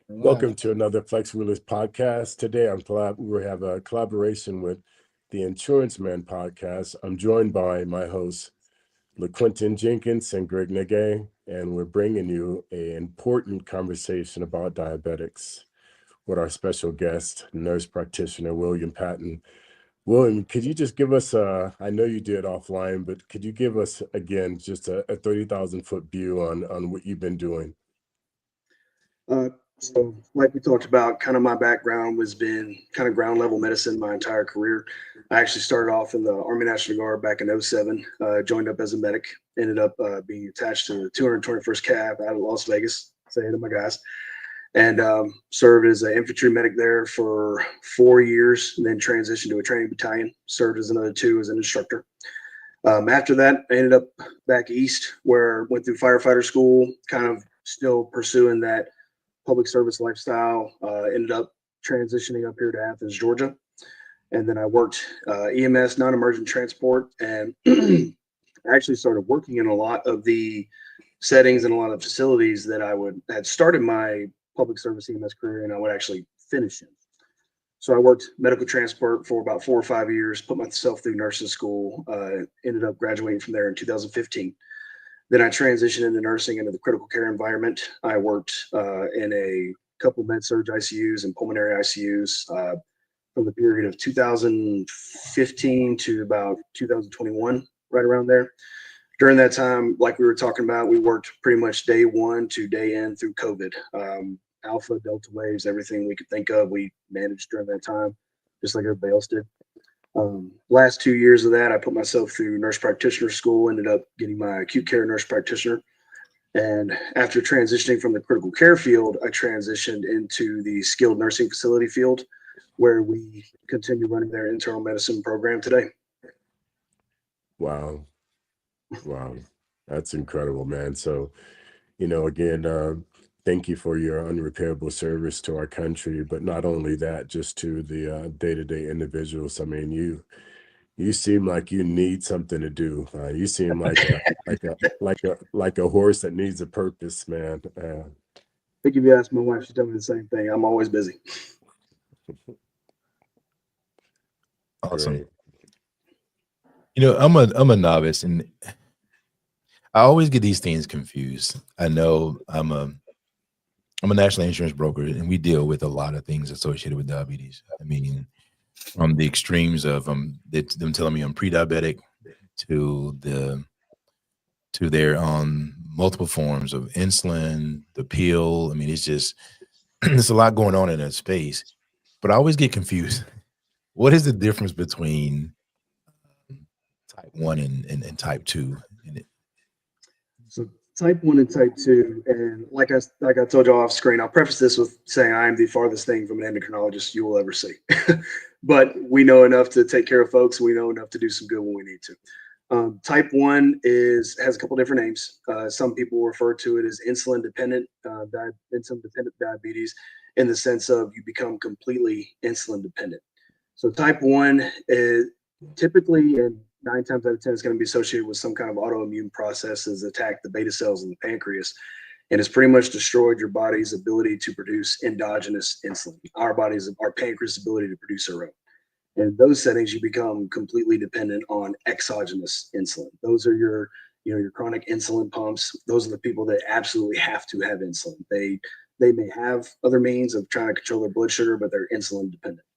Welcome to another Flex Wheelers podcast. Today, we have a collaboration with the Insurance Man podcast. I'm joined by my hosts, LaQuinton Jenkins and Greg Nagay, and we're bringing you an important conversation about diabetics with our special guest, nurse practitioner William Patton. William, could you just give us I know you did offline, but could you give us again just a 30,000 foot view on what you've been doing? So, like we talked about, kind of my background was been kind of ground level medicine my entire career. I actually started off in the Army National Guard back in '07, joined up as a medic, ended up being attached to the 221st Cav out of Las Vegas, say to my guys, and served as an infantry medic there for 4 years, and then transitioned to a training battalion, served as another 2 as an instructor. After that, I ended up back east where I went through firefighter school, kind of still pursuing that public service lifestyle. Ended up transitioning up here to Athens, Georgia. And then I worked EMS, non-emergent transport, and I actually started working in a lot of the settings and a lot of facilities that had started my public service EMS career and I would actually finish in. So I worked medical transport for about 4 or 5 years, put myself through nursing school, ended up graduating from there in 2015. Then I transitioned into nursing into the critical care environment. I worked in a couple med surg ICUs and pulmonary ICUs from the period of 2015 to about 2021, right around there. During that time, like we were talking about, we worked pretty much day one to day end through COVID. Alpha, Delta waves, everything we could think of, we managed during that time, just like everybody else did. Last 2 years of that, I put myself through nurse practitioner school, ended up getting my acute care nurse practitioner. And after transitioning from the critical care field, I transitioned into the skilled nursing facility field, where we continue running their internal medicine program today. Wow. Wow. That's incredible, man. So, again, thank you for your unrepairable service to our country, but not only that, just to the day-to-day individuals. I mean, you seem like you need something to do. You seem like a horse that needs a purpose, man. I think if you ask my wife, she told me the same thing. I'm always busy. Awesome. Great. I'm a novice, and I always get these things confused. I know I'm a national insurance broker, and we deal with a lot of things associated with diabetes. I mean, from the extremes of them telling me I'm pre-diabetic to their multiple forms of insulin, the pill. I mean, it's just there's a lot going on in that space. But I always get confused. What is the difference between type 1 and type 2? So type 1 and type 2, and like I told you off screen, I'll preface this with saying I am the farthest thing from an endocrinologist you will ever see. But we know enough to take care of folks. We know enough to do some good when we need to. Type 1 has a couple different names. Some people refer to it as insulin-dependent diabetes, in the sense of you become completely insulin dependent. So type 1 is typically, and 9 times out of 10, is going to be associated with some kind of autoimmune process that's attacked the beta cells in the pancreas, and it's pretty much destroyed your body's ability to produce endogenous insulin. Our pancreas' ability to produce our own. And in those settings, you become completely dependent on exogenous insulin. Those are your chronic insulin pumps. Those are the people that absolutely have to have insulin. They may have other means of trying to control their blood sugar, but they're insulin dependent.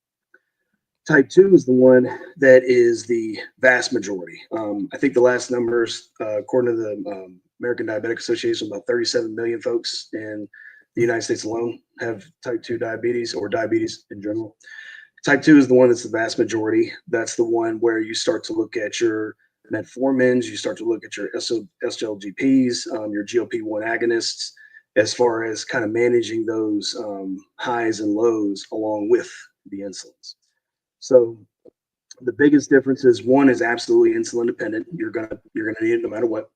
Type 2 is the one that is the vast majority. I think the last numbers, according to the American Diabetic Association, about 37 million folks in the United States alone have type 2 diabetes, or diabetes in general. Type 2 is the one that's the vast majority. That's the one where you start to look at your metformins, you start to look at your SGLT2s, your GLP-1 agonists, as far as kind of managing those highs and lows along with the insulins. So the biggest difference is, one is absolutely insulin dependent. You're gonna need it no matter what.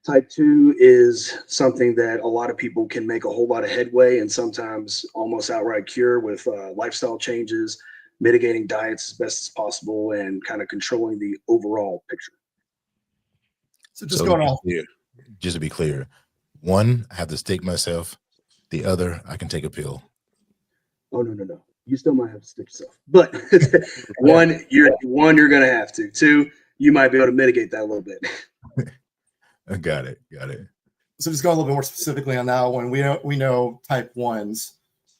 Type 2 is something that a lot of people can make a whole lot of headway and sometimes almost outright cure with lifestyle changes, mitigating diets as best as possible, and kind of controlling the overall picture. So just to be clear, 1, I have to stick myself The other, I can take a pill. Oh no. You still might have to stick yourself. But you're gonna have to. Two, you might be able to mitigate that a little bit. I got it. Got it. So just going a little bit more specifically on that one, we know type 1s,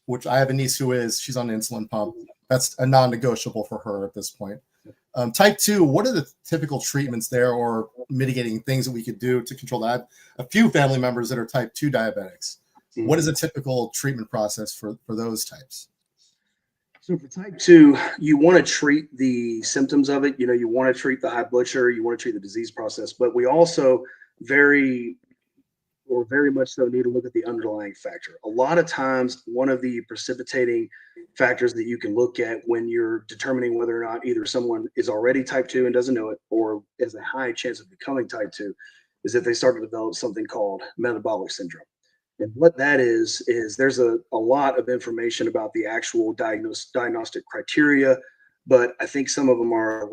which I have a niece who she's on an insulin pump. That's a non-negotiable for her at this point. Type 2, what are the typical treatments there or mitigating things that we could do to control that? I have a few family members that are type 2 diabetics. What is a typical treatment process for those types? So for type 2, you want to treat the symptoms of it. You want to treat the high blood sugar, you want to treat the disease process, but we also very much so need to look at the underlying factor. A lot of times, one of the precipitating factors that you can look at when you're determining whether or not either someone is already type 2 and doesn't know it or has a high chance of becoming type 2 is that they start to develop something called metabolic syndrome. And what that is there's a lot of information about the actual diagnostic criteria, but I think some of them are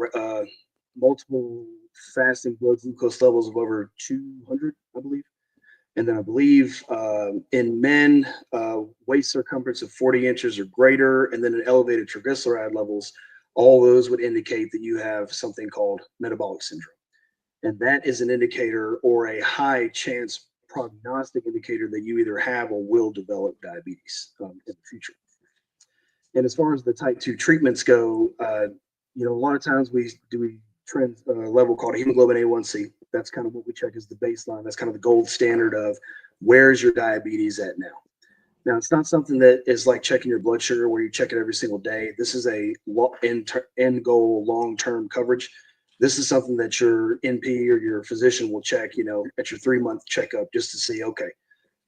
multiple fasting blood glucose levels of over 200, I believe. And then I believe in men, waist circumference of 40 inches or greater, and then an elevated triglyceride levels, all those would indicate that you have something called metabolic syndrome. And that is an indicator or a high chance prognostic indicator that you either have or will develop diabetes in the future. And as far as the type 2 treatments go, a lot of times we trend a level called hemoglobin A1C. That's kind of what we check as the baseline. That's kind of the gold standard of where's your diabetes at now. Now, it's not something that is like checking your blood sugar where you check it every single day. This is a end goal, long-term coverage. This is something that your NP or your physician will check, at your 3-month checkup just to see, okay,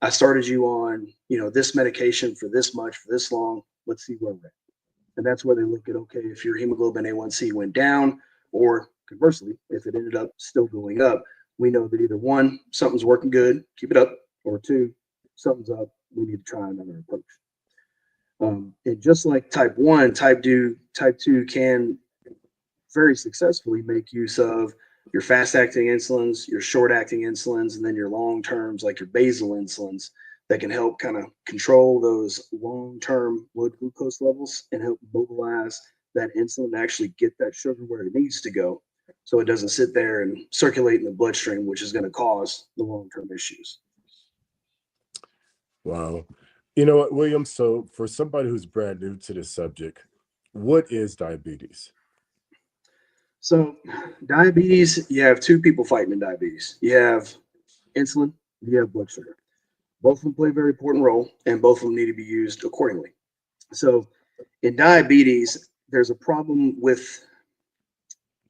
I started you on, this medication for this much, for this long. Let's see where we're at. And that's where they look at, okay, if your hemoglobin A1C went down, or conversely, if it ended up still going up, we know that either one, something's working good, keep it up, or two, something's up, we need to try another approach. And just like type 1, type 2 can very successfully make use of your fast-acting insulins, your short-acting insulins, and then your long-terms like your basal insulins that can help kind of control those long-term blood glucose levels and help mobilize that insulin to actually get that sugar where it needs to go so it doesn't sit there and circulate in the bloodstream, which is going to cause the long-term issues. Wow. You know what, William? So for somebody who's brand new to this subject, what is diabetes? So diabetes, you have two people fighting in diabetes. You have insulin, you have blood sugar. Both of them play a very important role, and both of them need to be used accordingly. So in diabetes, there's a problem with,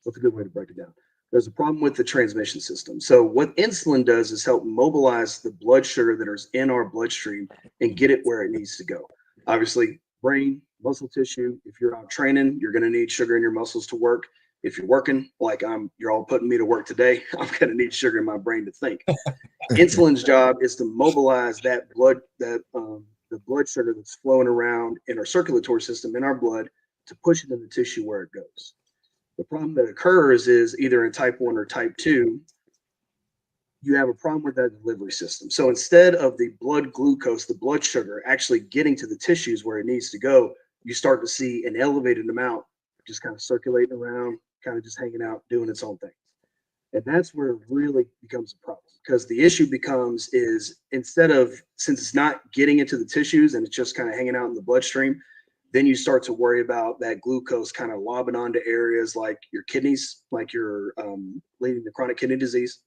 what's a good way to break it down? There's a problem with the transmission system. So what insulin does is help mobilize the blood sugar that is in our bloodstream and get it where it needs to go. Obviously, brain, muscle tissue, if you're out training, you're going to need sugar in your muscles to work. If you're working, like you're all putting me to work today, I'm going to need sugar in my brain to think. Insulin's job is to mobilize that blood, the blood sugar that's flowing around in our circulatory system, in our blood, to push it in the tissue where it goes. The problem that occurs is either in type 1 or type 2, you have a problem with that delivery system. So instead of the blood glucose, the blood sugar actually getting to the tissues where it needs to go, you start to see an elevated amount just kind of circulating around, kind of just hanging out, doing its own thing. And that's where it really becomes a problem, because the issue becomes is since it's not getting into the tissues and it's just kind of hanging out in the bloodstream, then you start to worry about that glucose kind of lobbing onto areas like your kidneys, like your leading to chronic kidney disease,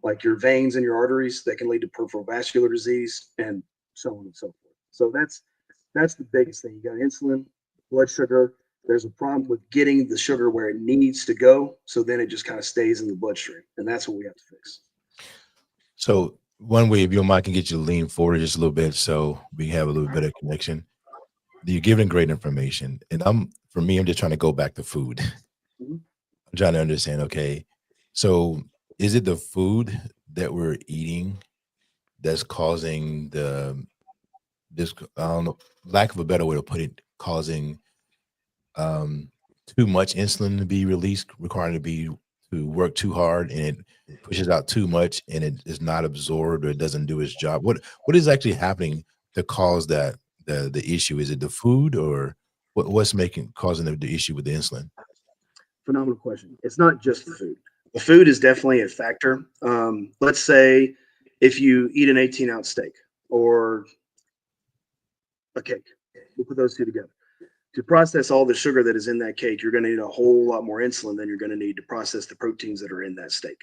like your veins and your arteries that can lead to peripheral vascular disease, and so on and so forth. So that's the biggest thing. You got insulin, blood sugar. There's a problem with getting the sugar where it needs to go. So then it just kind of stays in the bloodstream. And that's what we have to fix. So one way, if your mind can get you to lean forward just a little bit so we have a little bit of connection. You're giving great information. And I'm just trying to go back to food. Mm-hmm. I'm trying to understand, okay, so is it the food that we're eating that's causing this, I don't know, lack of a better way to put it, causing too much insulin to be released, requiring to work too hard, and it pushes out too much and it is not absorbed or it doesn't do its job? What is actually happening cause that the issue? Is it the food, or what's causing the issue with the insulin? Phenomenal question. It's not just the food. The food is definitely a factor. Let's say if you eat an 18-ounce steak or a cake, we'll put those two together. To process all the sugar that is in that cake, you're going to need a whole lot more insulin than you're going to need to process the proteins that are in that steak.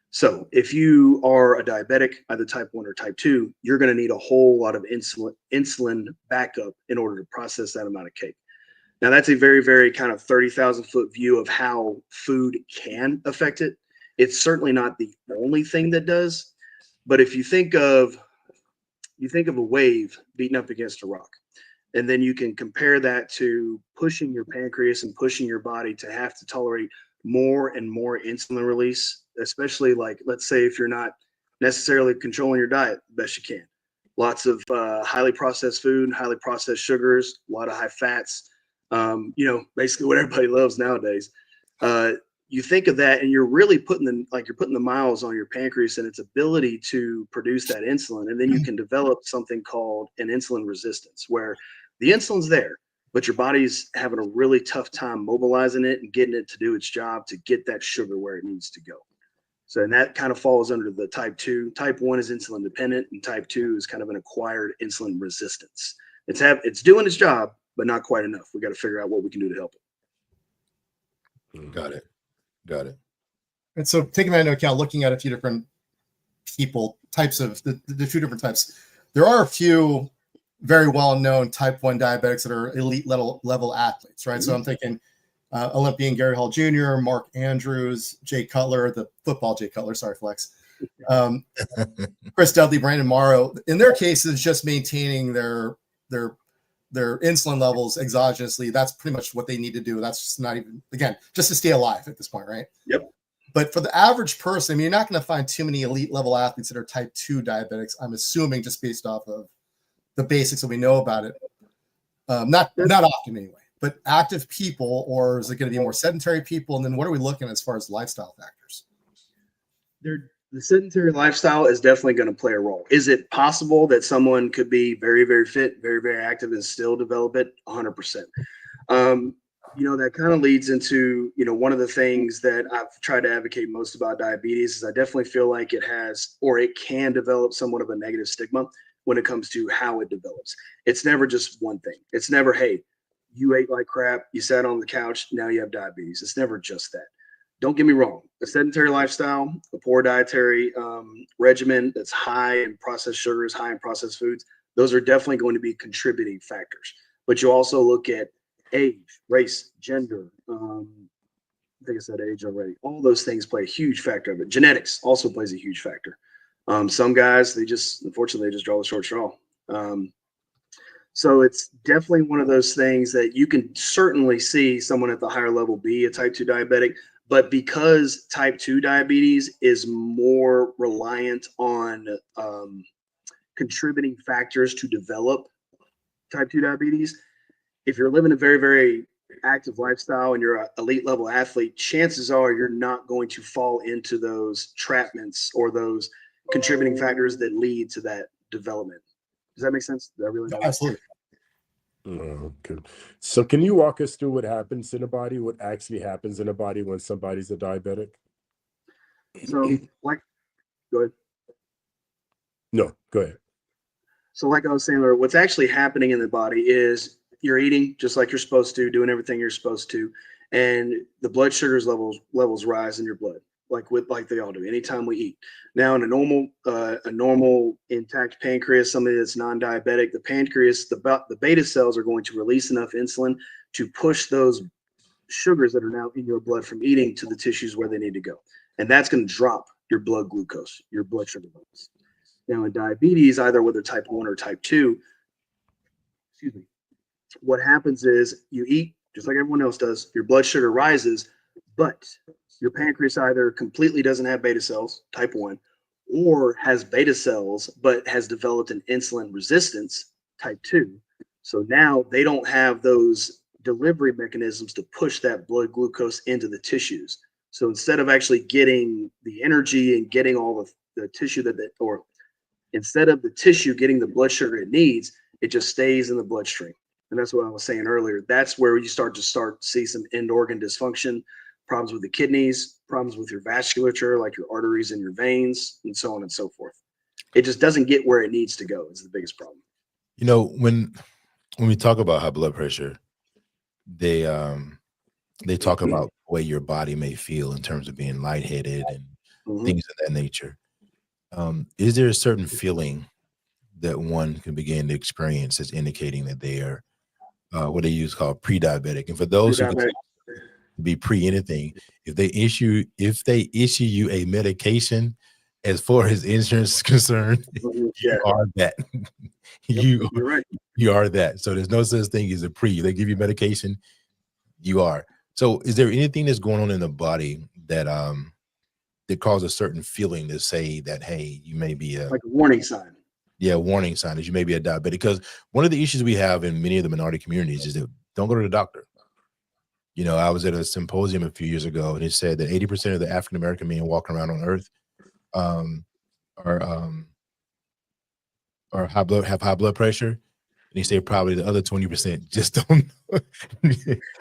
So if you are a diabetic, either type 1 or type 2, you're going to need a whole lot of insulin backup in order to process that amount of cake. Now, that's a very, very kind of 30,000-foot view of how food can affect it. It's certainly not the only thing that does. But if you think of a wave beating up against a rock, and then you can compare that to pushing your pancreas and pushing your body to have to tolerate more and more insulin release, especially like, let's say if you're not necessarily controlling your diet the best you can. Lots of highly processed food, highly processed sugars, a lot of high fats, basically what everybody loves nowadays. You think of that and you're really putting the miles on your pancreas and its ability to produce that insulin. And then you can develop something called an insulin resistance, where the insulin's there, but your body's having a really tough time mobilizing it and getting it to do its job to get that sugar where it needs to go. So, and that kind of falls under the type 2. Type 1 is insulin dependent, and type 2 is kind of an acquired insulin resistance. It's doing its job, but not quite enough. We got to figure out what we can do to help it. Got it. And so taking that into account, looking at a few different people, types of the two different types, there are a few very well-known type 1 diabetics that are elite level athletes, right? Mm-hmm. So I'm thinking Olympian Gary Hall Jr., Mark Andrews, Jay Cutler, the football Jay Cutler, sorry, Flex, Chris Dudley, Brandon Morrow. In their cases, just maintaining their insulin levels exogenously, that's pretty much what they need to do. That's just not even, again, just to stay alive at this point, right? Yep. But for the average person, I mean, you're not going to find too many elite level athletes that are type 2 diabetics, I'm assuming, just based off of the basics that we know about it. Not often anyway, but active people, or is it going to be more sedentary people? And then what are we looking at as far as lifestyle factors? The sedentary lifestyle is definitely going to play a role. Is it possible that someone could be very, very fit, very, very active and still develop it? 100%. That kind of leads into, one of the things that I've tried to advocate most about diabetes is I definitely feel like it has, or it can develop somewhat of a negative stigma when it comes to how it develops. It's never just one thing. It's never, hey, you ate like crap, you sat on the couch, now you have diabetes. It's never just that. Don't get me wrong. A sedentary lifestyle, a poor dietary regimen that's high in processed sugars, high in processed foods, those are definitely going to be contributing factors. But you also look at age, race, gender. I think I said age already. All those things play a huge factor of it. Genetics also plays a huge factor. Some guys, unfortunately, they just draw the short straw. So it's definitely one of those things that you can certainly see someone at the higher level be a type 2 diabetic. But because type 2 diabetes is more reliant on contributing factors to develop type 2 diabetes, if you're living a very, very active lifestyle and you're an elite level athlete, chances are you're not going to fall into those trapments or those contributing factors that lead to that development. Does that make sense? Absolutely. Okay. So can you walk us through what happens in the body, what actually happens in the body when somebody's a diabetic? So go ahead. No, go ahead. So like I was saying, what's actually happening in the body is you're eating just like you're supposed to, doing everything you're supposed to, and the blood sugars levels rise in your blood, like they all do anytime we eat. Now, in a normal intact pancreas, somebody that's non-diabetic, the pancreas, the beta cells are going to release enough insulin to push those sugars that are now in your blood from eating to the tissues where they need to go, and that's going to drop your blood glucose, your blood sugar levels. Now, in diabetes, either whether type 1 or type 2, what happens is you eat just like everyone else does, your blood sugar rises, but your pancreas either completely doesn't have beta cells, type 1, or has beta cells, but has developed an insulin resistance, type 2. So now they don't have those delivery mechanisms to push that blood glucose into the tissues. So instead of actually getting the energy and getting all the tissue or Instead of the tissue getting the blood sugar it needs, it just stays in the bloodstream. And that's what I was saying earlier. That's where you start to see some end organ dysfunction, problems with the kidneys, problems with your vasculature, like your arteries and your veins, and so on and so forth. It just doesn't get where it needs to go is the biggest problem. You know, when we talk about high blood pressure, they talk about the way your body may feel in terms of being lightheaded and things of that nature. Is there a certain feeling that one can begin to experience as indicating that they are what they use called pre-diabetic? And for those who can be pre anything, if they issue you a medication, as far as insurance is concerned, you are that. You're right. You are that. So there's no such thing as a pre. They give you medication, you are. So is there anything that's going on in the body that that causes a certain feeling to say that, hey, you may be like a warning sign? Yeah, warning sign that you may be a diabetic. Because one of the issues we have in many of the minority communities is that don't go to the doctor. You know, I was at a symposium a few years ago, and it said that 80% of the African American men walking around on Earth have high blood pressure, and he said probably the other 20% just don't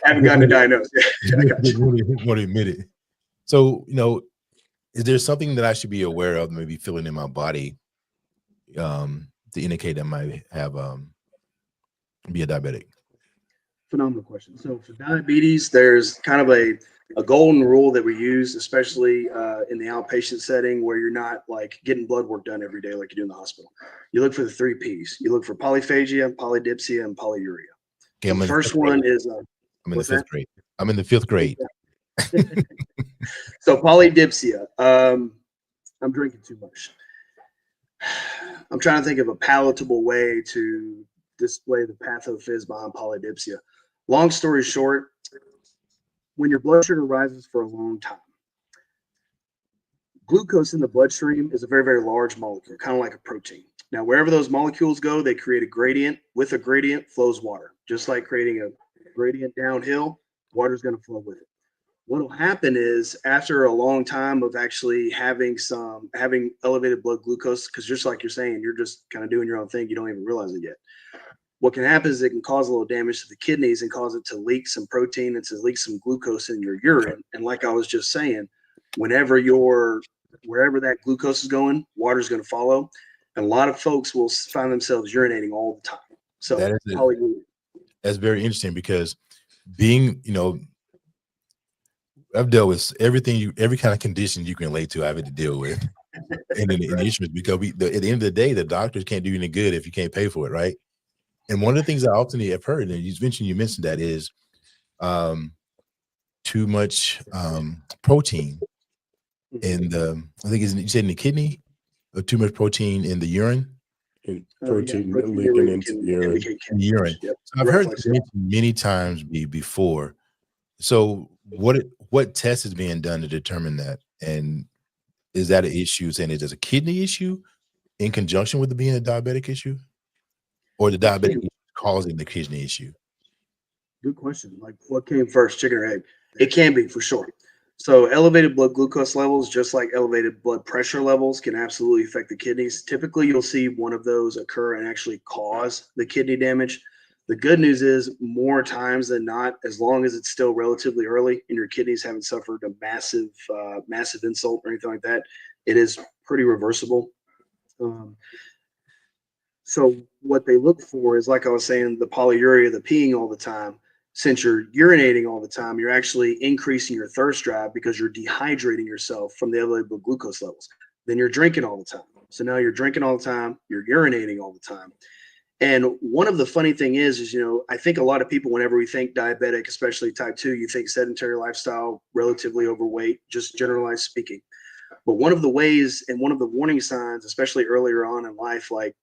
haven't gotten diagnosed. They want to admit it. So, you know, is there something that I should be aware of, maybe feeling in my body, to indicate I might have be a diabetic? Phenomenal question. So for diabetes, there's kind of a golden rule that we use, especially in the outpatient setting where you're not like getting blood work done every day like you do in the hospital. You look for the 3 P's. You look for polyphagia, polydipsia, and polyuria. Okay, the first one is I'm in the 5th grade. I'm in the 5th grade. So polydipsia. I'm drinking too much. I'm trying to think of a palatable way to display the pathophys behind polydipsia. Long story short, when your blood sugar rises for a long time, glucose in the bloodstream is a very, very large molecule, kind of like a protein. Now, wherever those molecules go, they create a gradient. With a gradient flows water. Just like creating a gradient downhill, water is going to flow with it. What will happen is after a long time of actually having elevated blood glucose, because just like you're saying, you're just kind of doing your own thing, you don't even realize it yet. What can happen is it can cause a little damage to the kidneys and cause it to leak some protein and to leak some glucose in your urine. And like I was just saying, wherever that glucose is going, water is going to follow. And a lot of folks will find themselves urinating all the time. So that's very interesting, because being, you know, I've dealt with every kind of condition you can relate to. I've had to deal with in the insurance, because at the end of the day, the doctors can't do you any good if you can't pay for it, right? And one of the things I often have heard, and you mentioned that, is too much protein in the, I think you said in the kidney, or too much protein in the urine. Protein leaking into the urine. Yep. So I've heard this mentioned many times before. So what test is being done to determine that? And is that an issue, saying it is a kidney issue in conjunction with it being a diabetic issue, or the diabetic issue causing the kidney issue? Good question. Like, what came first, chicken or egg? It can be, for sure. So elevated blood glucose levels, just like elevated blood pressure levels, can absolutely affect the kidneys. Typically, you'll see one of those occur and actually cause the kidney damage. The good news is, more times than not, as long as it's still relatively early and your kidneys haven't suffered a massive insult or anything like that, it is pretty reversible. So what they look for is, like I was saying, the polyuria, the peeing all the time. Since you're urinating all the time, you're actually increasing your thirst drive because you're dehydrating yourself from the elevated blood glucose levels. Then you're drinking all the time. So now you're drinking all the time, you're urinating all the time. And one of the funny thing is, you know, I think a lot of people, whenever we think diabetic, especially type 2, you think sedentary lifestyle, relatively overweight, just generalized speaking. But one of the ways and one of the warning signs, especially earlier on in life, like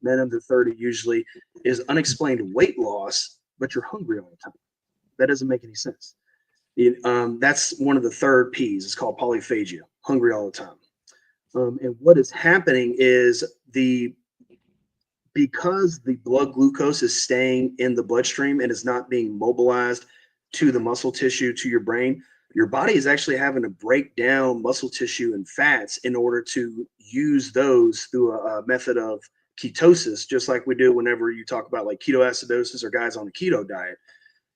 men under 30 usually, is unexplained weight loss, but you're hungry all the time. That doesn't make any sense. That's one of the 3 P's. It's called polyphagia, hungry all the time. And what is happening is because the blood glucose is staying in the bloodstream and is not being mobilized to the muscle tissue, to your brain, your body is actually having to break down muscle tissue and fats in order to use those through a method of ketosis, just like we do whenever you talk about like ketoacidosis or guys on the keto diet.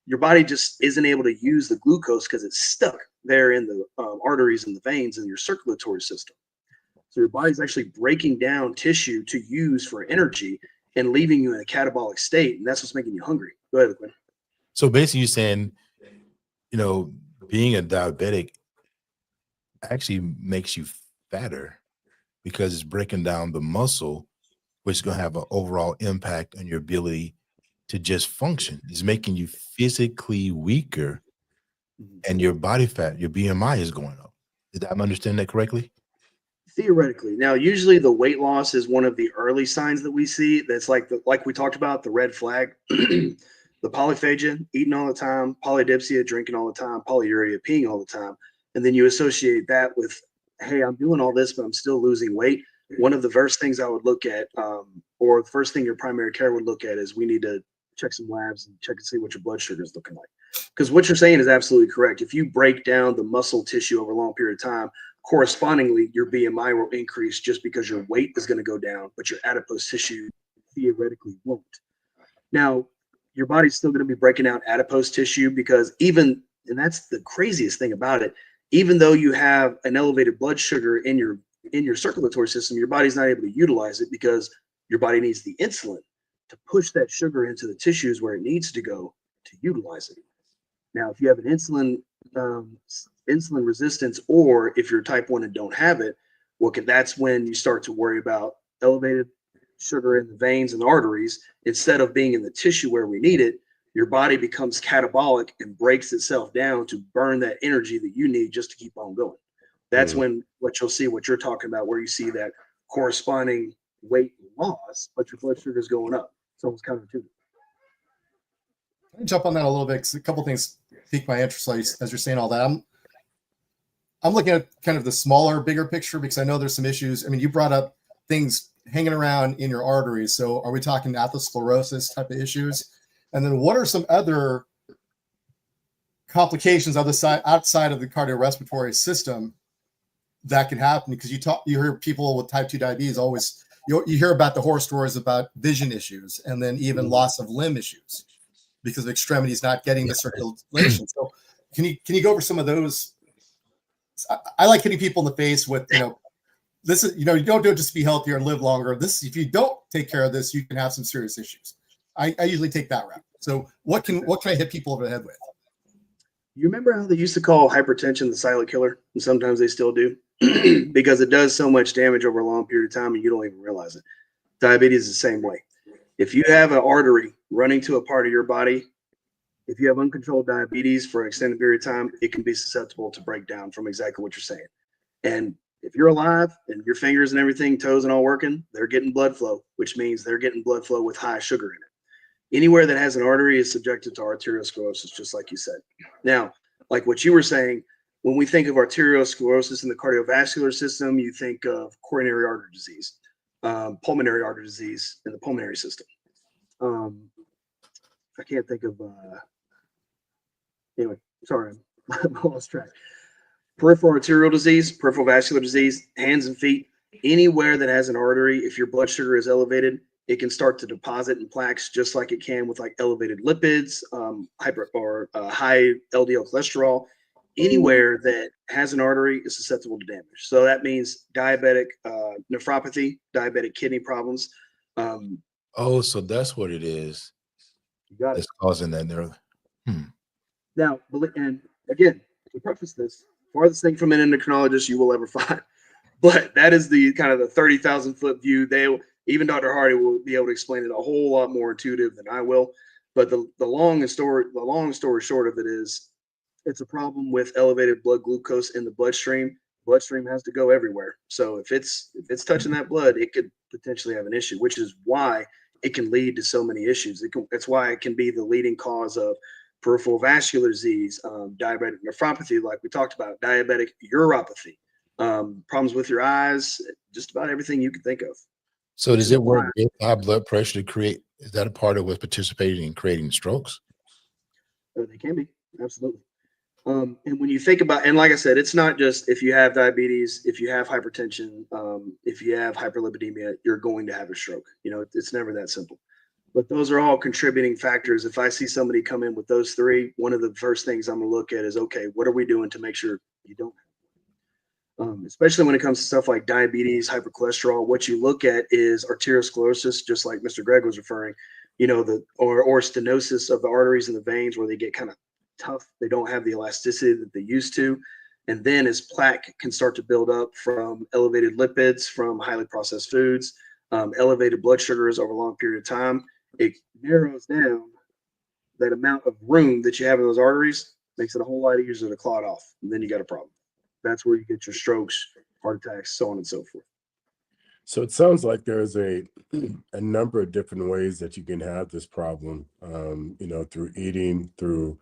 Your body just isn't able to use the glucose because it's stuck there in the arteries and the veins in your circulatory system. So your body's actually breaking down tissue to use for energy and leaving you in a catabolic state, and that's what's making you hungry. Go ahead, Quinn. So basically, you're saying, you know, being a diabetic actually makes you fatter because it's breaking down the muscle, which is going to have an overall impact on your ability to just function. It's making you physically weaker, and your body fat, your BMI is going up. Did I understand that correctly? Theoretically. Now, usually the weight loss is one of the early signs that we see. That's like we talked about, the red flag. The polyphagia, eating all the time, polydipsia, drinking all the time, polyuria, peeing all the time. And then you associate that with, hey, I'm doing all this, but I'm still losing weight. One of the first things I would look at, or the first thing your primary care would look at, is we need to check some labs and check and see what your blood sugar is looking like. Because what you're saying is absolutely correct. If you break down the muscle tissue over a long period of time, correspondingly, your BMI will increase just because your weight is going to go down, but your adipose tissue theoretically won't. Now, your body's still going to be breaking out adipose tissue because and that's the craziest thing about it, even though you have an elevated blood sugar in your circulatory system, your body's not able to utilize it because your body needs the insulin to push that sugar into the tissues where it needs to go to utilize it. Now, if you have an insulin resistance, or if you're type 1 and don't have it, that's when you start to worry about elevated sugar in the veins and arteries. Instead of being in the tissue where we need it, your body becomes catabolic and breaks itself down to burn that energy that you need just to keep on going. That's when what you'll see, what you're talking about, where you see that corresponding weight loss, but your blood sugar is going up. So it's counterintuitive. Let me jump on that a little bit because a couple things piqued my interest as you're saying all that. I'm looking at kind of the smaller, bigger picture because I know there's some issues. I mean, you brought up things hanging around in your arteries. So are we talking atherosclerosis type of issues? And then what are some other complications outside of the cardiorespiratory system that can happen? Because you hear people with type 2 diabetes always, you hear about the horror stories about vision issues and then even loss of limb issues because of extremities not getting the circulation. So can you go over some of those? I like hitting people in the face with, this is, you don't do it just to be healthier and live longer. If you don't take care of this, you can have some serious issues. I usually take that route. So what can I hit people over the head with? You remember how they used to call hypertension the silent killer? And sometimes they still do because it does so much damage over a long period of time and you don't even realize it. Diabetes is the same way. If you have an artery running to a part of your body, if you have uncontrolled diabetes for an extended period of time, it can be susceptible to breakdown from exactly what you're saying. And if you're alive and your fingers and everything, toes and all working, they're getting blood flow, which means they're getting blood flow with high sugar in it. Anywhere that has an artery is subjected to arteriosclerosis, just like you said. Now, like what you were saying, when we think of arteriosclerosis in the cardiovascular system, you think of coronary artery disease, pulmonary artery disease in the pulmonary system. I can't think of, anyway, sorry, I lost track. Peripheral arterial disease, peripheral vascular disease, hands and feet, anywhere that has an artery, if your blood sugar is elevated, it can start to deposit in plaques just like it can with like elevated lipids, high LDL cholesterol. Anywhere that has an artery is susceptible to damage. So that means diabetic nephropathy, diabetic kidney problems. So that's what it is. You got it. That's causing that nerve. Now, and again, to preface this, farthest thing from an endocrinologist you will ever find. But that is the kind of the 30,000 foot view. Even Dr. Hardy will be able to explain it a whole lot more intuitive than I will. But the long story short of it is, it's a problem with elevated blood glucose in the bloodstream. Bloodstream has to go everywhere. So if it's touching that blood, it could potentially have an issue, which is why it can lead to so many issues. That's why it can be the leading cause of peripheral vascular disease, diabetic nephropathy, like we talked about, diabetic uropathy, problems with your eyes, just about everything you can think of. So does it work with high blood pressure to create? Is that a part of what's participating in creating strokes? They can be, absolutely. And when you think about, and like I said, it's not just if you have diabetes, if you have hypertension, if you have hyperlipidemia, you're going to have a stroke. You know, it's never that simple. But those are all contributing factors. If I see somebody come in with those three, one of the first things I'm going to look at is, okay, what are we doing to make sure you don't? Especially when it comes to stuff like diabetes, hypercholesterol, what you look at is arteriosclerosis, just like Mr. Greg was referring, you know, or stenosis of the arteries and the veins where they get kind of tough. They don't have the elasticity that they used to. And then as plaque can start to build up from elevated lipids, from highly processed foods, elevated blood sugars over a long period of time, it narrows down that amount of room that you have in those arteries, makes it a whole lot easier to clot off. And then you got a problem. That's where you get your strokes, heart attacks, so on and so forth. So it sounds like there's a number of different ways that you can have this problem, you know, through eating, through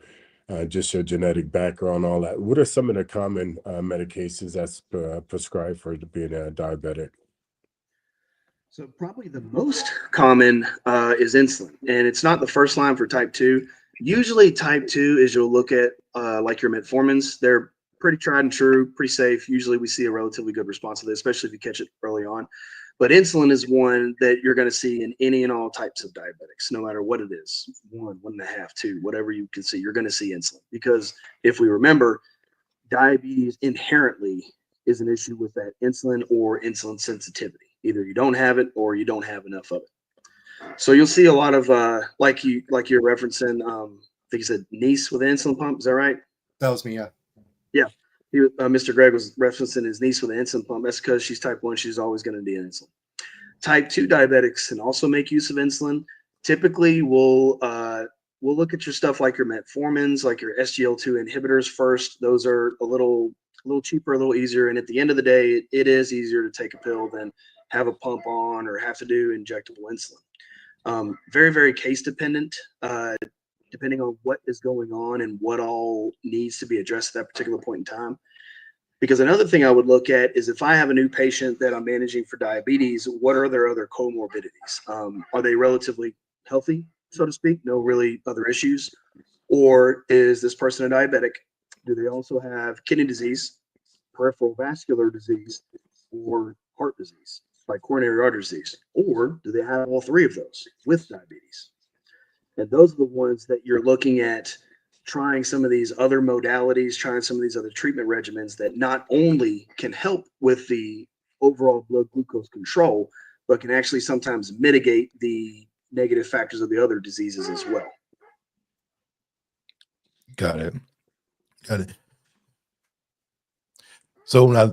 just your genetic background, all that. What are some of the common medications that's prescribed for being a diabetic? So probably the most common is insulin, and it's not the first line for type 2. Usually type 2 is you'll look at like your metformins. They're pretty tried and true, pretty safe. Usually we see a relatively good response to this, especially if you catch it early on. But insulin is one that you're going to see in any and all types of diabetics, no matter what it is, 1.5, 2, whatever you can see, you're going to see insulin. Because if we remember, diabetes inherently is an issue with that insulin or insulin sensitivity. Either you don't have it or you don't have enough of it. So you'll see a lot of like you're referencing. I think you said niece with an insulin pump. Is that right? That was me. Yeah. Yeah. Mr. Greg was referencing his niece with an insulin pump. That's because she's type 1. She's always going to need insulin. Type 2 diabetics can also make use of insulin. Typically, we'll look at your stuff like your metformins, like your SGLT2 inhibitors first. Those are a little cheaper, a little easier. And at the end of the day, it is easier to take a pill than have a pump on or have to do injectable insulin. Very, very case dependent. Depending on what is going on and what all needs to be addressed at that particular point in time. Because another thing I would look at is if I have a new patient that I'm managing for diabetes, what are their other comorbidities? Are they relatively healthy, so to speak? No really other issues? Or is this person a diabetic? Do they also have kidney disease, peripheral vascular disease, or heart disease, like coronary artery disease? Or do they have all three of those with diabetes? And those are the ones that you're looking at trying some of these other modalities, trying some of these other treatment regimens that not only can help with the overall blood glucose control, but can actually sometimes mitigate the negative factors of the other diseases as well. Got it. So when I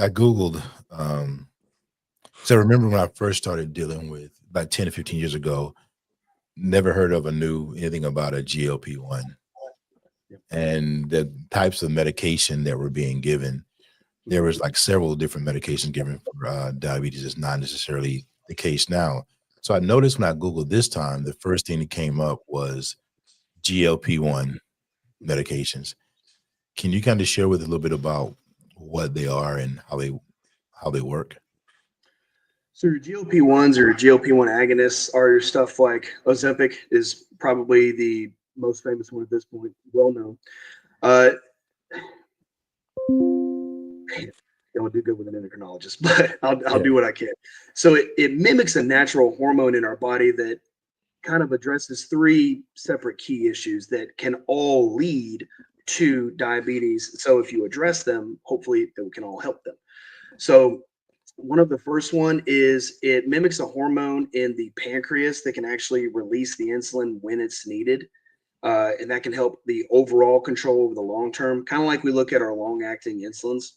Googled, so I remember when I first started dealing with about 10 or 15 years ago, never heard of anything about a GLP-1 and the types of medication that were being given. There was like several different medications given for diabetes. It's not necessarily the case now. So I noticed when I Googled this time, the first thing that came up was GLP-1 medications. Can you kind of share with a little bit about what they are and how they work? So your GLP-1s or GLP-1 agonists are your stuff like Ozempic is probably the most famous one at this point, well known. Don't do good with an endocrinologist, but I'll do what I can. So it mimics a natural hormone in our body that kind of addresses three separate key issues that can all lead to diabetes. So if you address them, hopefully it can all help them. So one of the first one is it mimics a hormone in the pancreas that can actually release the insulin when it's needed. And that can help the overall control over the long term, kind of like we look at our long-acting insulins.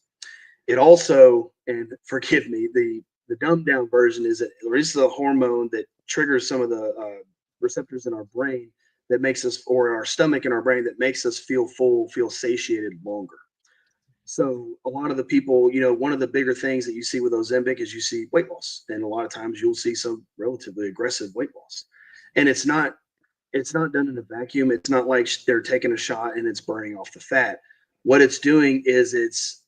It also, and forgive me, the dumbed down version is that there is a hormone that triggers some of the receptors in our brain that makes us, or our stomach and our brain, that makes us feel full, feel satiated longer. So a lot of the people, one of the bigger things that you see with Ozempic is you see weight loss. And a lot of times you'll see some relatively aggressive weight loss. And it's not done in a vacuum. It's not like they're taking a shot and it's burning off the fat. What it's doing is it's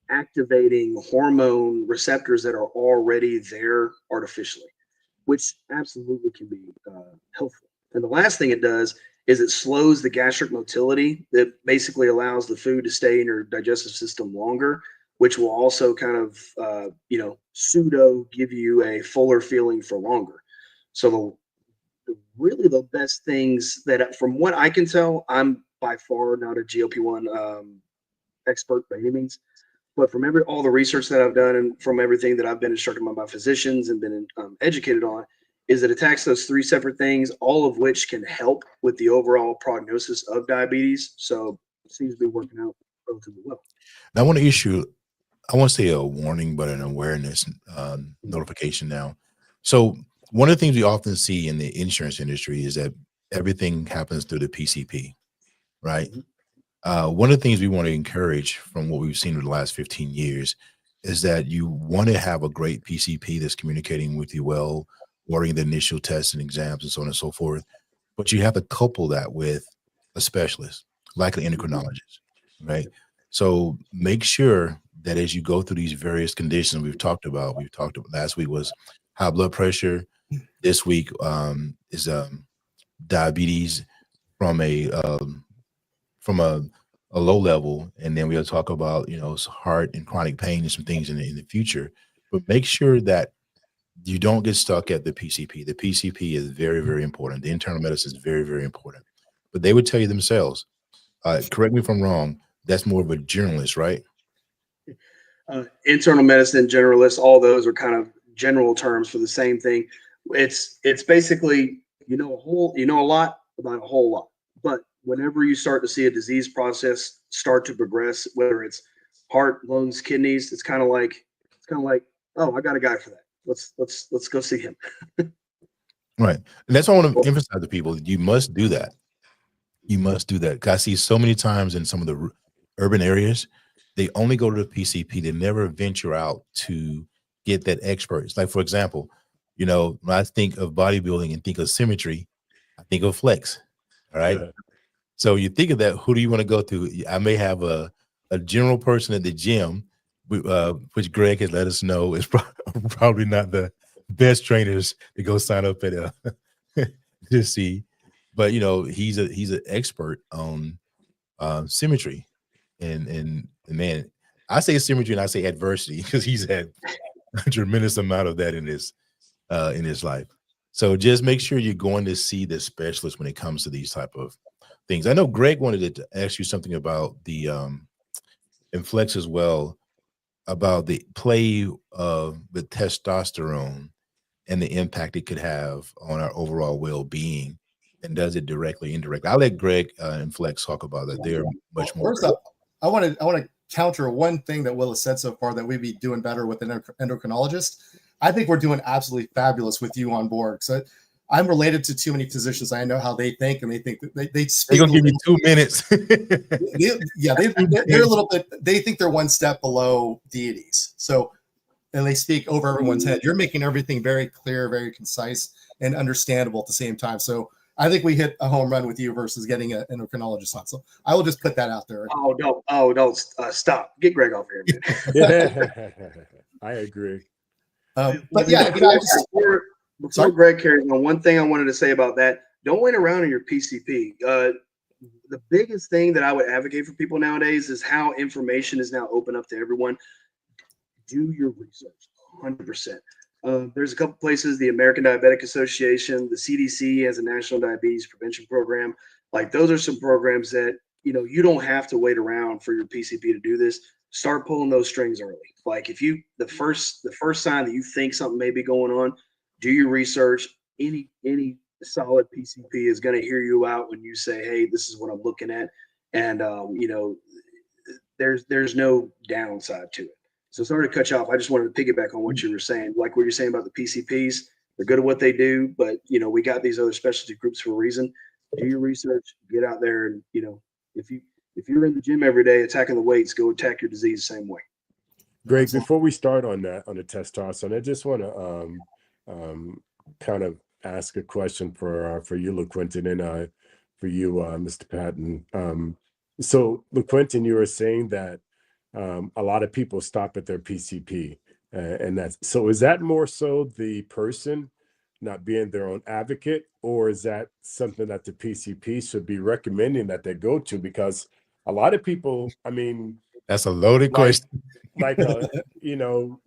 activating hormone receptors that are already there artificially, which absolutely can be helpful. And the last thing it does is it slows the gastric motility that basically allows the food to stay in your digestive system longer, which will also kind of, pseudo give you a fuller feeling for longer. So really the best things that, from what I can tell, I'm by far not a GLP-1 expert by any means, but from all the research that I've done and from everything that I've been instructed by my physicians and been educated on, is it attacks those three separate things, all of which can help with the overall prognosis of diabetes. So it seems to be working out relatively well. Now, I want to issue, I won't say a warning, but an awareness notification now. So one of the things we often see in the insurance industry is that everything happens through the PCP, right? One of the things we want to encourage from what we've seen in the last 15 years is that you want to have a great PCP that's communicating with you well, ordering the initial tests and exams and so on and so forth. But you have to couple that with a specialist, like an endocrinologist, right? So make sure that as you go through these various conditions we've talked about last week was high blood pressure. This week is diabetes from a low level, and then we'll talk about heart and chronic pain and some things in the future. But make sure that you don't get stuck at the PCP. The PCP is very, very important. The internal medicine is very, very important. But they would tell you themselves, correct me if I'm wrong, that's more of a generalist, right? Internal medicine, generalist, all those are kind of general terms for the same thing. It's basically, a lot about a whole lot. But whenever you start to see a disease process start to progress, whether it's heart, lungs, kidneys, it's kind of like, oh, I got a guy for that. Let's go see him. Right. And that's what I want to emphasize to people. You must do that. You must do that. Because I see so many times in some of the urban areas, they only go to the PCP. They never venture out to get that expert. It's like, for example, when I think of bodybuilding and think of symmetry, I think of Flex. All right. Yeah. So you think of that, who do you want to go to? I may have a general person at the gym, which Greg has let us know is probably not the best trainers to go sign up at to see. But he's an expert on symmetry, and man, I say symmetry and I say adversity because he's had a tremendous amount of that in his life. So just make sure you're going to see the specialist when it comes to these type of things. I know Greg wanted to ask you something about the and Flex as well, about the play of the testosterone and the impact it could have on our overall well-being, and does it directly, indirectly. I'll let Greg and Flex talk about that. They're much more. First up, I want to counter one thing that Will has said so far, that we'd be doing better with an endocrinologist. I think we're doing absolutely fabulous with you on board. So I'm related to too many physicians. I know how they think, and they think that they speak. They're gonna give me 2 minutes. They're a little bit. They think they're one step below deities. So, and they speak over everyone's head. You're making everything very clear, very concise, and understandable at the same time. So I think we hit a home run with you versus getting an endocrinologist on. So I will just put that out there. Don't stop. Get Greg off here, man. I agree. But yeah, before Greg carries on, one thing I wanted to say about that: don't wait around in your PCP. The biggest thing that I would advocate for people nowadays is how information is now open up to everyone. Do your research, 100%. There's a couple places, the American Diabetic Association, the CDC has a National Diabetes Prevention Program. Like, those are some programs that, you don't have to wait around for your PCP to do this. Start pulling those strings early. Like, if the first sign that you think something may be going on, do your research. Any solid PCP is going to hear you out when you say, hey, this is what I'm looking at. And, there's no downside to it. So sorry to cut you off. I just wanted to piggyback on what you were saying. Like what you're saying about the PCPs, they're good at what they do, but we got these other specialty groups for a reason. Do your research, get out there, and if you're in the gym every day attacking the weights, go attack your disease the same way. Greg, before we start on the testosterone, I just want to kind of ask a question for you, LaQuinton, and for you, Mr. Patton. So, LaQuinton, you were saying that a lot of people stop at their PCP, and that's so. Is that more so the person not being their own advocate, or is that something that the PCP should be recommending that they go to? Because a lot of people, I mean, That's a loaded like question. like you know,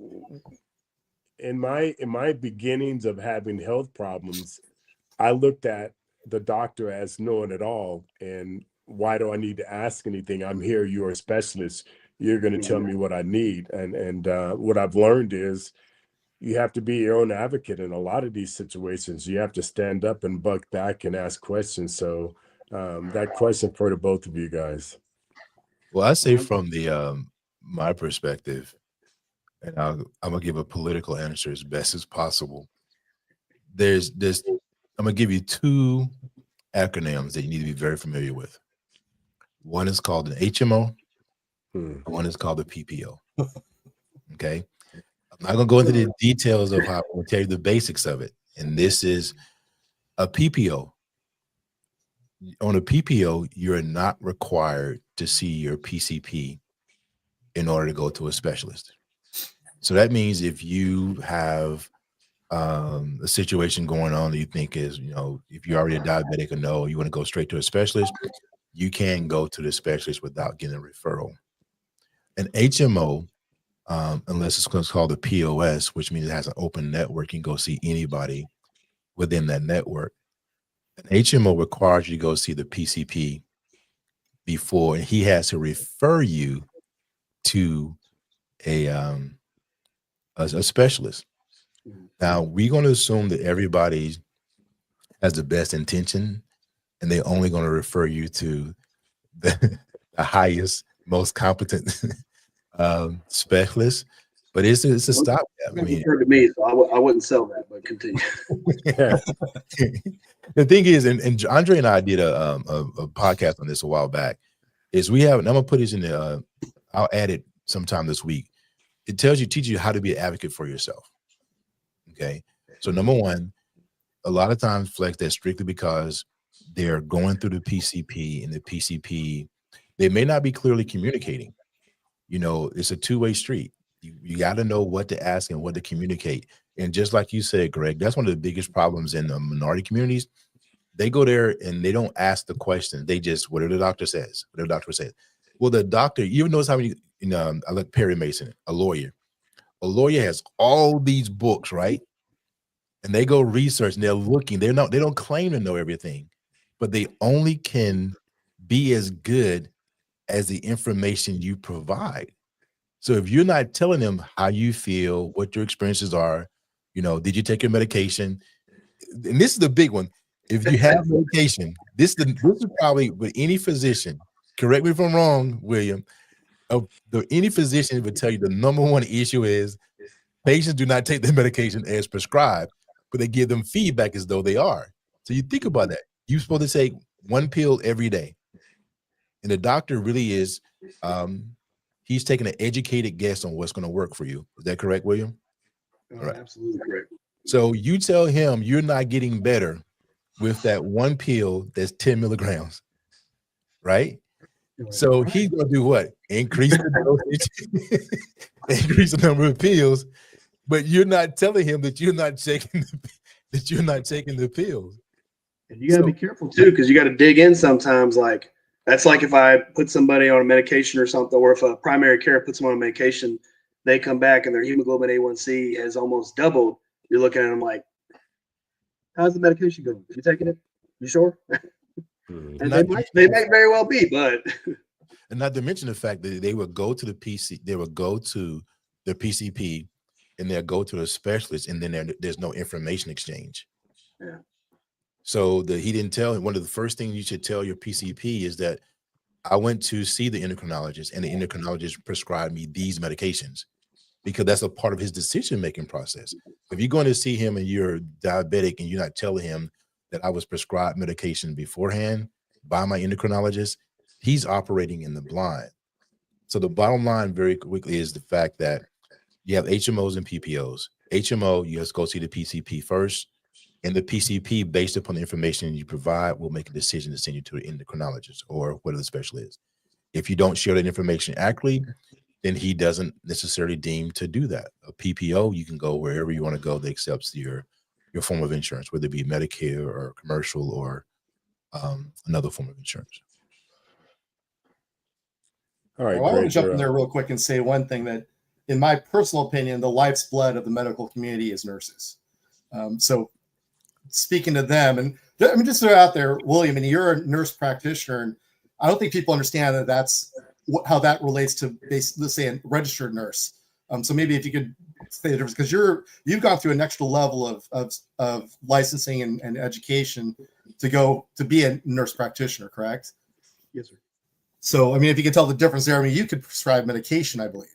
in my beginnings of having health problems, I looked at the doctor as knowing it all. And why do I need to ask anything? I'm here. You're a specialist. You're going to tell me what I need. And what I've learned is you have to be your own advocate in a lot of these situations. You have to stand up and buck back and ask questions. So that question for the both of you guys. Well, I say from the my perspective, and I'm gonna give a political answer as best as possible. There's I'm gonna give you two acronyms that you need to be very familiar with. One is called an HMO, Hmm. one is called a PPO. Okay. I'm not gonna go into the details of how I'm gonna tell you the basics of it. And this is a PPO. On a PPO, you're not required to see your PCP in order to go to a specialist. So that means if you have a situation going on that you think is, if you're already a diabetic or no, you want to go straight to a specialist, you can go to the specialist without getting a referral. An HMO, unless it's called a POS, which means it has an open network, you can go see anybody within that network. An HMO requires you to go see the PCP before, and he has to refer you to a specialist. Now, we're going to assume that everybody has the best intention, and they're only going to refer you to the highest, most competent specialist. But it's a stopgap. I mean, occurred to me, so I wouldn't sell that. But continue. The thing is, and Andre and I did a podcast on this a while back. Is we have, and I'm gonna put this in the. I'll add it sometime this week. It teaches you how to be an advocate for yourself. Okay, so number one, a lot of times, Flex, that's strictly because they're going through the PCP, and the PCP, they may not be clearly communicating. It's a two-way street. You got to know what to ask and what to communicate. And just like you said, Greg, that's one of the biggest problems in the minority communities. They go there and they don't ask the question. They just, whatever the doctor says, Well, the doctor, you ever notice how many, I like Perry Mason, a lawyer. A lawyer has all these books, right? And they go research and they're looking. They don't claim to know everything, but they only can be as good as the information you provide. So if you're not telling them how you feel, what your experiences are, did you take your medication? And this is the big one. If you have medication, this is probably with any physician, correct me if I'm wrong, William, any physician would tell you the number one issue is patients do not take their medication as prescribed, but they give them feedback as though they are. So you think about that. You're supposed to take one pill every day. And the doctor really is, he's taking an educated guess on what's going to work for you. Is that correct, William? All right. Absolutely correct. So you tell him you're not getting better with that one pill that's 10 milligrams, right? So he's going to do what? Increase the dosage, increase the number of pills, but you're not telling him that you're not taking the pills. And you got to be careful too, because you got to dig in sometimes. Like that's like if I put somebody on a medication or something, or if a primary care puts them on a medication, they come back and their hemoglobin A1C has almost doubled. You're looking at them like, how's the medication going? You taking it? You sure? And they might very well be, but and not to mention the fact that they would go to the PCP, and they'll go to the specialist, and then there's no information exchange. Yeah. So he didn't tell him. One of the first things you should tell your PCP is that I went to see the endocrinologist, and the endocrinologist prescribed me these medications, because that's a part of his decision-making process. If you're going to see him and you're diabetic and you're not telling him that I was prescribed medication beforehand by my endocrinologist, he's operating in the blind. So the bottom line very quickly is the fact that you have HMOs and PPOs. HMO, you just go see the PCP first, and the PCP, based upon the information you provide, will make a decision to send you to an endocrinologist or whatever the specialist is. If you don't share that information accurately, then he doesn't necessarily deem to do that. A PPO, you can go wherever you want to go that accepts your your form of insurance, whether it be Medicare or commercial or another form of insurance. All right, Well, I want to great. jump in there real quick and say one thing that, in my personal opinion, the life's blood of the medical community is nurses. So speaking to them, and I mean, just throw out there, William, and you're a nurse practitioner, and I don't think people understand that that's how that relates to, let's say, a registered nurse. So maybe if you could say the difference, because you've gone through an extra level of licensing and education to be a nurse practitioner, correct? Yes, sir. So, I mean, if you could tell the difference there, I mean, you could prescribe medication, I believe.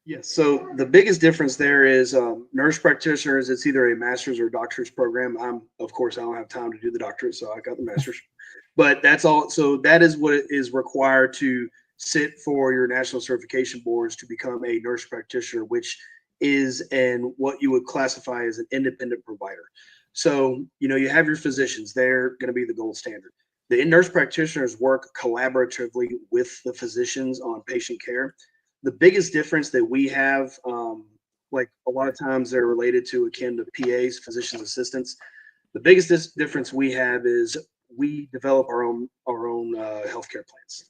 Yes. So the biggest difference there is nurse practitioners. It's either a master's or doctorate program. Of course, I don't have time to do the doctorate, so I got the master's. But that's all. So that is what is required to sit for your national certification boards to become a nurse practitioner, which is what you would classify as an independent provider. So, you have your physicians. They're going to be the gold standard. The nurse practitioners work collaboratively with the physicians on patient care. The biggest difference that we have, like a lot of times they're related to akin to PAs, physicians assistants. The biggest difference we have is we develop our own healthcare plans.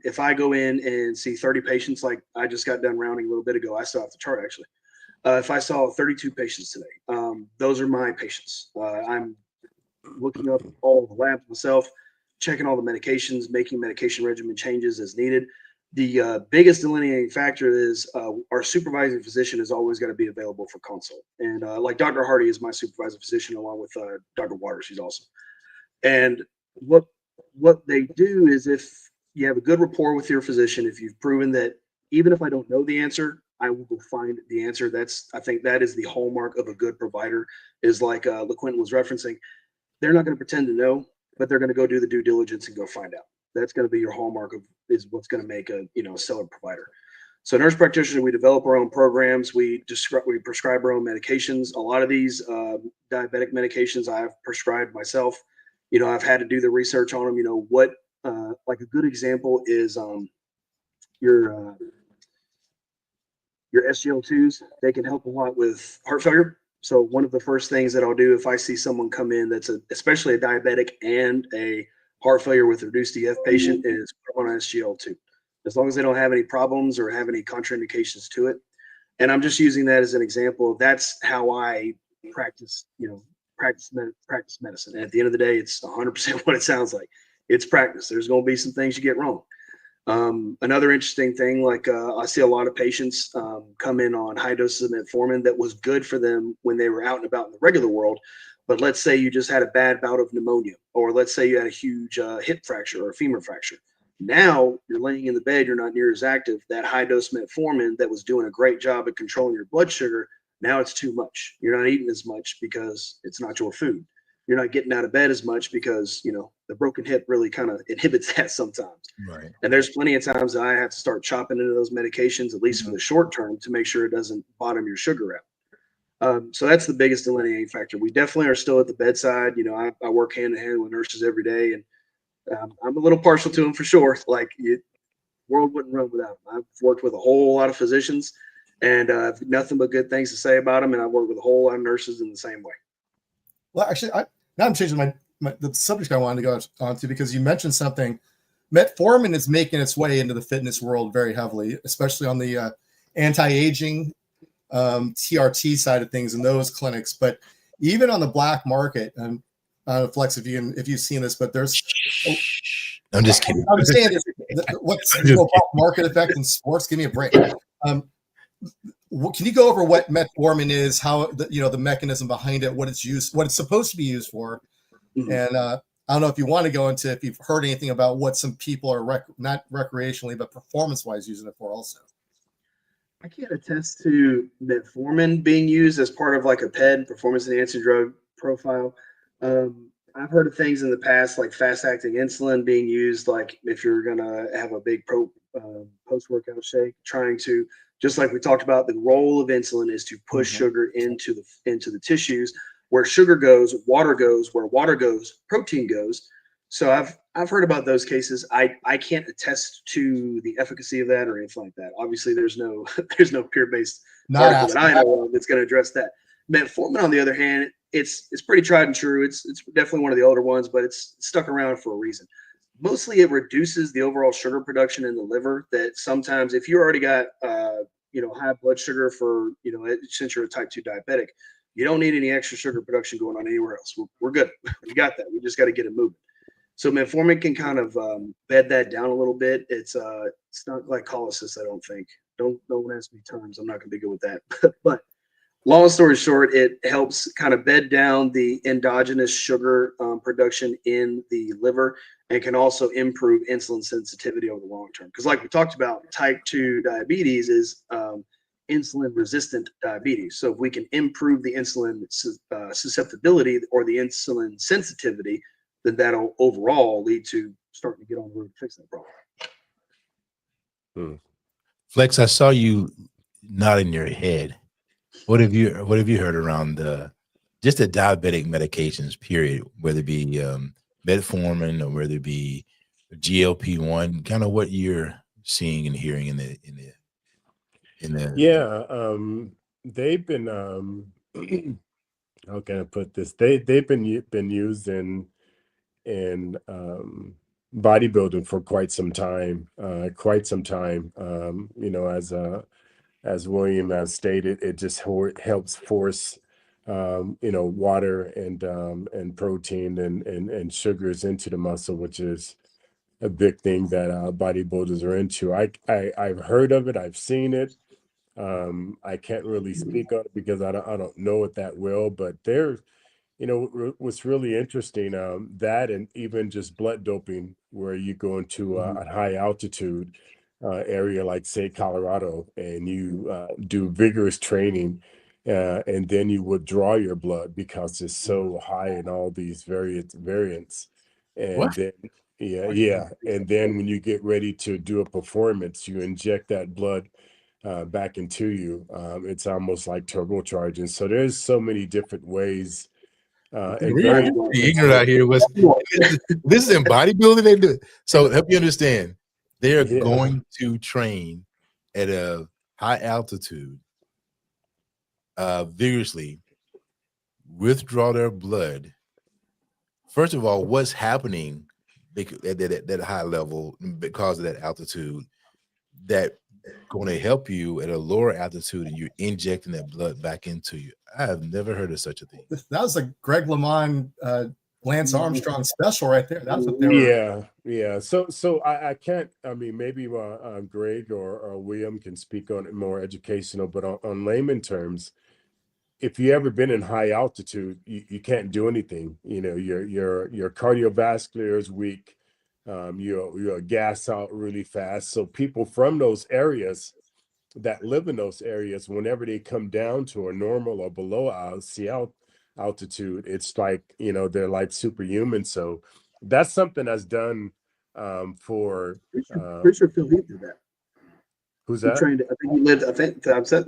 If I go in and see 30 patients, like I just got done rounding a little bit ago, I saw off the chart actually. If I saw 32 patients today, those are my patients. I'm looking up all the labs myself, checking all the medications, making medication regimen changes as needed. The biggest delineating factor is our supervising physician is always going to be available for consult. And like Dr. Hardy is my supervising physician, along with Dr. Waters, she's awesome. And what they do is, if you have a good rapport with your physician, if you've proven that even if I don't know the answer, I will go find the answer. I think that is the hallmark of a good provider, is like LaQuinton was referencing. They're not going to pretend to know, but they're going to go do the due diligence and go find out. That's going to be your hallmark is what's going to make a stellar provider. So nurse practitioner, we develop our own programs. We prescribe our own medications. A lot of these diabetic medications I've prescribed myself. I've had to do the research on them. Like a good example is your SGLT2s. They can help a lot with heart failure. So one of the first things that I'll do if I see someone come in that's especially a diabetic and a heart failure with reduced EF patient is put on SGLT2, as long as they don't have any problems or have any contraindications to it. And I'm just using that as an example. That's how I practice medicine. And at the end of the day, it's 100% what it sounds like. It's practice. There's going to be some things you get wrong. Another interesting thing, like I see a lot of patients come in on high doses of metformin that was good for them when they were out and about in the regular world. But let's say you just had a bad bout of pneumonia, or let's say you had a huge hip fracture or a femur fracture. Now you're laying in the bed, you're not near as active. That high dose metformin that was doing a great job at controlling your blood sugar, now it's too much. You're not eating as much because it's not your food. You're not getting out of bed as much because, the broken hip really kind of inhibits that sometimes. Right. And there's plenty of times that I have to start chopping into those medications, at least for the short term, to make sure it doesn't bottom your sugar out. So that's the biggest delineating factor. We definitely are still at the bedside. I work hand in hand with nurses every day, and I'm a little partial to them for sure. Like, world wouldn't run without them. I've worked with a whole lot of physicians, and I've nothing but good things to say about them. And I've worked with a whole lot of nurses in the same way. Well, actually, now I'm changing the subject I wanted to go on to, because you mentioned something. Metformin is making its way into the fitness world very heavily, especially on the anti-aging TRT side of things in those clinics. But even on the black market, and Flex, if you've seen this, but there's. I'm just kidding. I'm saying this. What's the black market effect in sports? Give me a break. Can you go over what metformin is, how the mechanism behind it, what it's supposed to be used for, and I don't know if you want to go into if you've heard anything about what some people are not recreationally but performance-wise using it for also. I can't attest to metformin being used as part of like a PED, performance enhancing drug profile. I've heard of things in the past like fast-acting insulin being used, like if you're gonna have a big post-workout shake, trying to, just like we talked about, the role of insulin is to push sugar into the tissues. Where sugar goes, water goes. Where water goes, protein goes. So I've heard about those cases. I can't attest to the efficacy of that or anything like that. Obviously, there's no peer-based article that I know of that's going to address that. Metformin, on the other hand, it's pretty tried and true. It's definitely one of the older ones, but it's stuck around for a reason. Mostly, it reduces the overall sugar production in the liver. That sometimes, if you already got high blood sugar for since you're a type 2 diabetic, you don't need any extra sugar production going on anywhere else. We're good. We got that. We just got to get it moving. So metformin can kind of bed that down a little bit. It's not glycolysis, I don't think. Don't ask me terms. I'm not going to be good with that. But long story short, it helps kind of bed down the endogenous sugar production in the liver, and can also improve insulin sensitivity over the long term. Because like we talked about, type 2 diabetes is insulin resistant diabetes. So if we can improve the insulin susceptibility or the insulin sensitivity, then that'll overall lead to starting to get on the road to fix that problem. Flex, I saw you nodding your head. What have you heard around just the diabetic medications, period, whether it be metformin or whether it be GLP-1, kind of what you're seeing and hearing in the they've been how can I put this? They've been used in bodybuilding for quite some time. As William has stated, it just helps force water and protein and sugars into the muscle, which is a big thing that bodybuilders are into. I've heard of it, I've seen it. I can't really speak on it because I don't know it that well, but there's what's really interesting, that and even just blood doping, where you go into a high altitude area like, say, Colorado, and you do vigorous training, and then you withdraw your blood because it's so high in all these variants. And then, and then when you get ready to do a performance, you inject that blood back into you. It's almost like turbocharging. So there's so many different ways. And very ignorant out here. This is in bodybuilding. They do it. So help you understand. They are going to train at a high altitude, vigorously, withdraw their blood. First of all, what's happening at that high level because of that altitude that going to help you at a lower altitude, and you're injecting that blood back into you? I have never heard of such a thing. That was a Greg LeMond, Lance Armstrong special right there. That's what they were. Yeah. So I can't. I mean, maybe Greg or William can speak on it more educational, but on layman terms, if you ever been in high altitude, you can't do anything. Your cardiovascular is weak. You're gas out really fast. So people from those areas that live in those areas, whenever they come down to a normal or below sea altitude, it's like, they're like superhuman. So that's something that's done for pretty sure Phil Heath did that. Who's He that? trained, I think he lived,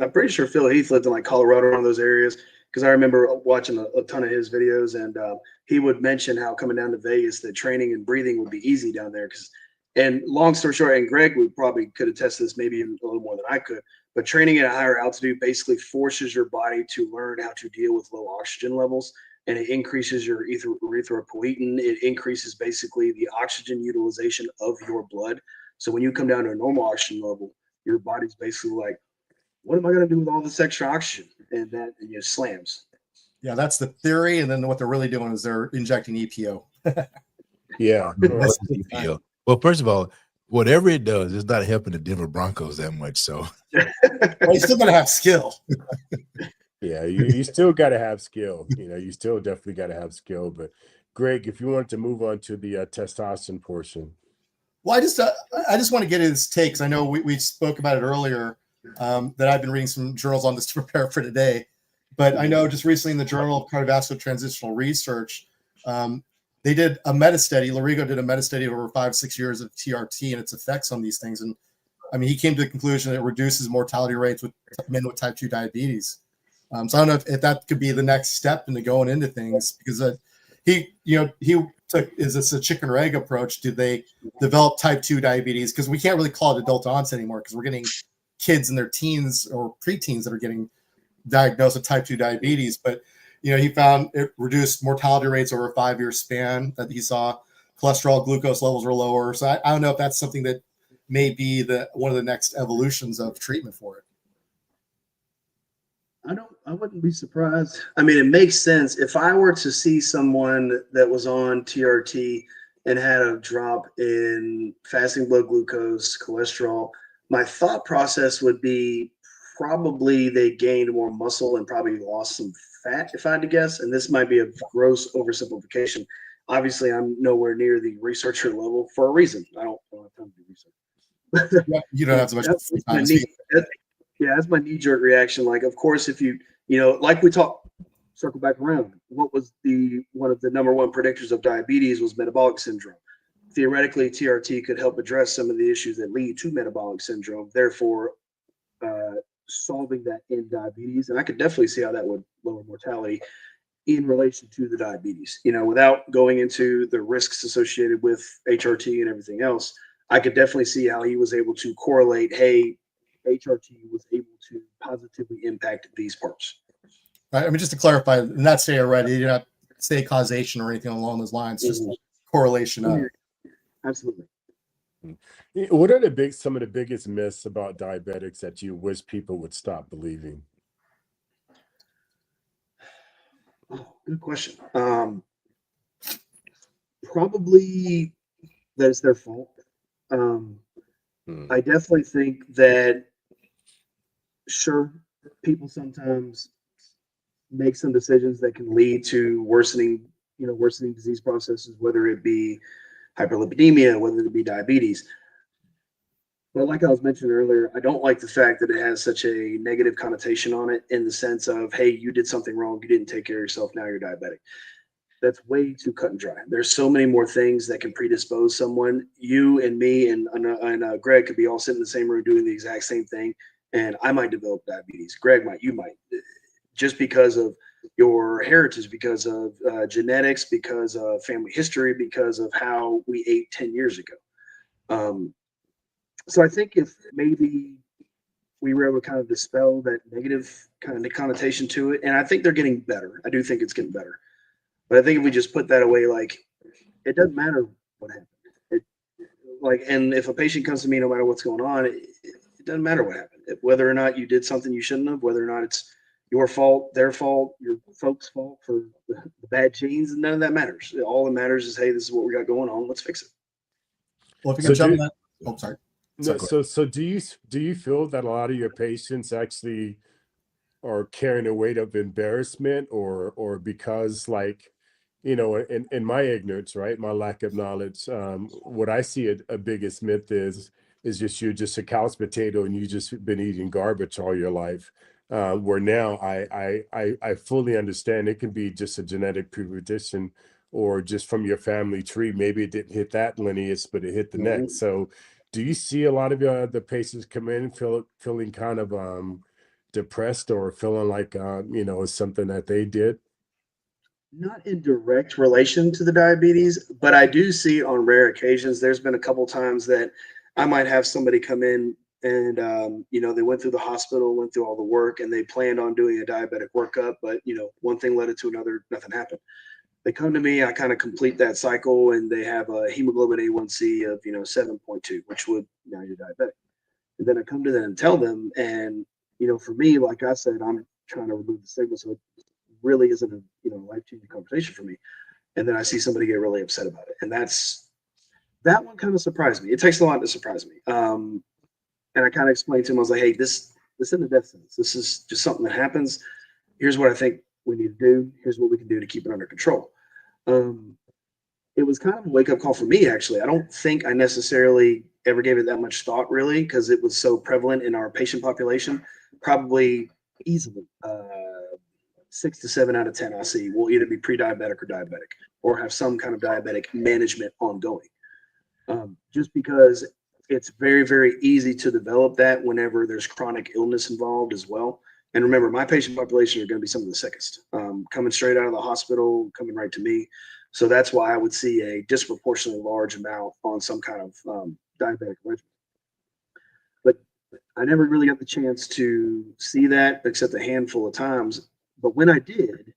I'm pretty sure Phil Heath lived in like Colorado, one of those areas, because I remember watching a ton of his videos, and he would mention how coming down to Vegas, that training and breathing would be easy down there. And long story short, and Greg would probably could attest to this maybe even a little more than I could, but training at a higher altitude basically forces your body to learn how to deal with low oxygen levels, and it increases your erythropoietin. It increases basically the oxygen utilization of your blood. So when you come down to a normal oxygen level, your body's basically like, what am I going to do with all this extra oxygen? And it slams. Yeah, that's the theory. And then what they're really doing is they're injecting EPO. Yeah. EPO. Well, first of all, whatever it does, it's not helping the Denver Broncos that much. So well, you still got to have skill. Yeah, you still got to have skill. You still definitely got to have skill. But Greg, if you wanted to move on to the testosterone portion. Well, I just want to get his takes. I know we spoke about it earlier, that I've been reading some journals on this to prepare for today. But I know just recently in the Journal of Cardiovascular Transitional Research, they did a meta study. Lorigo did a meta study over 5-6 years of TRT and its effects on these things. And I mean, he came to the conclusion that it reduces mortality rates with men with type 2 diabetes. So I don't know if that could be the next step into going into things, because he took, is this a chicken or egg approach? Did they develop type 2 diabetes? Because we can't really call it adult onset anymore, because we're getting kids in their teens or preteens that are getting diagnosed with type 2 diabetes. But he found it reduced mortality rates over a 5-year span that he saw. Cholesterol, glucose levels were lower. So I don't know if that's something that may be one of the next evolutions of treatment for it. I wouldn't be surprised. I mean, it makes sense. If I were to see someone that was on TRT and had a drop in fasting blood glucose, cholesterol, my thought process would be probably they gained more muscle and probably lost some fat, if I had to guess. And this might be a gross oversimplification. Obviously, I'm nowhere near the researcher level for a reason. I don't have time to do research. You don't have so much time. That's my knee-jerk reaction. Like, of course, if like we talked, circle back around, what was one of the number one predictors of diabetes was metabolic syndrome. Theoretically, TRT could help address some of the issues that lead to metabolic syndrome, therefore solving that in diabetes. And I could definitely see how that would lower mortality in relation to the diabetes, without going into the risks associated with HRT and everything else. I could definitely see how he was able to correlate, hey, HRT was able to positively impact these parts. Right. I mean, just to clarify, not say already, you not say causation or anything along those lines, just correlation of. Absolutely. What are some of the biggest myths about diabetics that you wish people would stop believing? Oh, good question. Probably that it's their fault. I definitely think that, sure, people sometimes make some decisions that can lead to worsening disease processes, whether it be hyperlipidemia, whether it be diabetes. But like I was mentioning earlier, I don't like the fact that it has such a negative connotation on it, in the sense of, hey, you did something wrong, you didn't take care of yourself, now you're diabetic. That's way too cut and dry. There's so many more things that can predispose someone. You and me and Greg could be all sitting in the same room doing the exact same thing, and I might develop diabetes. Greg might, you might, just because of your heritage, because of genetics, because of family history, because of how we ate 10 years ago. So I think if maybe we were able to kind of dispel that negative kind of connotation to it, and I think they're getting better. I do think it's getting better. But I think if we just put that away, like, it doesn't matter what happened. And if a patient comes to me, no matter what's going on, it doesn't matter what happened. Whether or not you did something you shouldn't have, whether or not it's your fault, their fault, your folks' fault for the bad genes, none of that matters. All that matters is, hey, this is what we got going on. Let's fix it. Well, if you can jump that. Oh, sorry. So do you feel that a lot of your patients actually are carrying a weight of embarrassment, or because, like, in my ignorance, right, my lack of knowledge, what I see a biggest myth is just you're just a couch potato and you just been eating garbage all your life. Where now I fully understand it can be just a genetic predisposition, or just from your family tree. Maybe it didn't hit that lineage, but it hit the next. So do you see a lot of the patients come in feeling kind of depressed, or feeling like it's something that they did? Not in direct relation to the diabetes, but I do see on rare occasions. There's been a couple times that I might have somebody come in and they went through the hospital, went through all the work, and they planned on doing a diabetic workup, but one thing led to another, nothing happened. They come to me, I kind of complete that cycle, and they have a hemoglobin A1C of 7.2, which would, now you're diabetic. And then I come to them and tell them, and for me, like I said, I'm trying to remove the stigma, so it really isn't a life-changing conversation for me. And then I see somebody get really upset about it, and that one kind of surprised me. It takes a lot to surprise me. And I kind of explained to him, I was like, hey, this isn't a death sentence. This is just something that happens. Here's what I think we need to do. Here's what we can do to keep it under control. It was kind of a wake-up call for me, actually. I don't think I necessarily ever gave it that much thought, really, because it was so prevalent in our patient population. Probably easily 6 to 7 out of 10 I see will either be pre-diabetic or diabetic, or have some kind of diabetic management ongoing. Just because it's very, very easy to develop that whenever there's chronic illness involved as well. And remember, my patient population are going to be some of the sickest, coming straight out of the hospital, coming right to me. So that's why I would see a disproportionately large amount on some kind of diabetic regimen. But I never really got the chance to see that except a handful of times. But when I did,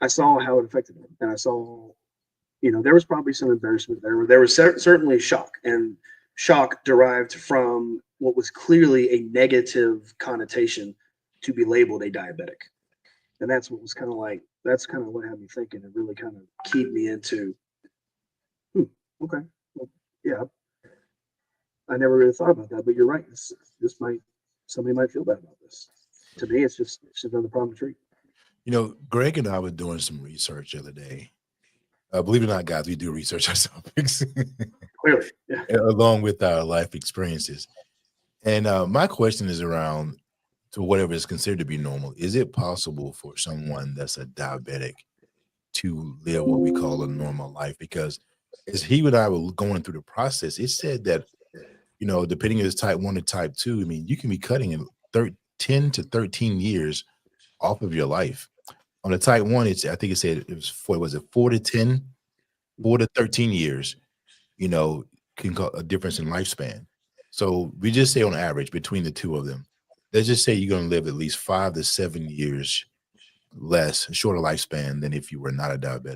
I saw how it affected him, and I saw, there was probably some embarrassment there. There was certainly shock, and shock derived from what was clearly a negative connotation to be labeled a diabetic. And that's what was kind of like, that's kind of what had me thinking and really kind of keyed me into, okay, well, yeah, I never really thought about that, but you're right. This might, somebody might feel bad about this. To me, it's just another problem to treat. Greg and I were doing some research the other day. Believe it or not, guys, we do research our topics Clearly, yeah. along with our life experiences. And my question is around to whatever is considered to be normal. Is it possible for someone that's a diabetic to live what we call a normal life? Because as he and I were going through the process, it said that, depending on his type 1 to type 2, I mean, you can be cutting in 10 to 13 years off of your life. On the type 1, I think it said it was 4 to 10, 4 to 13 years, can cause a difference in lifespan. So we just say on average between the two of them, let's just say you're going to live at least 5 to 7 years less, shorter lifespan than if you were not a diabetic.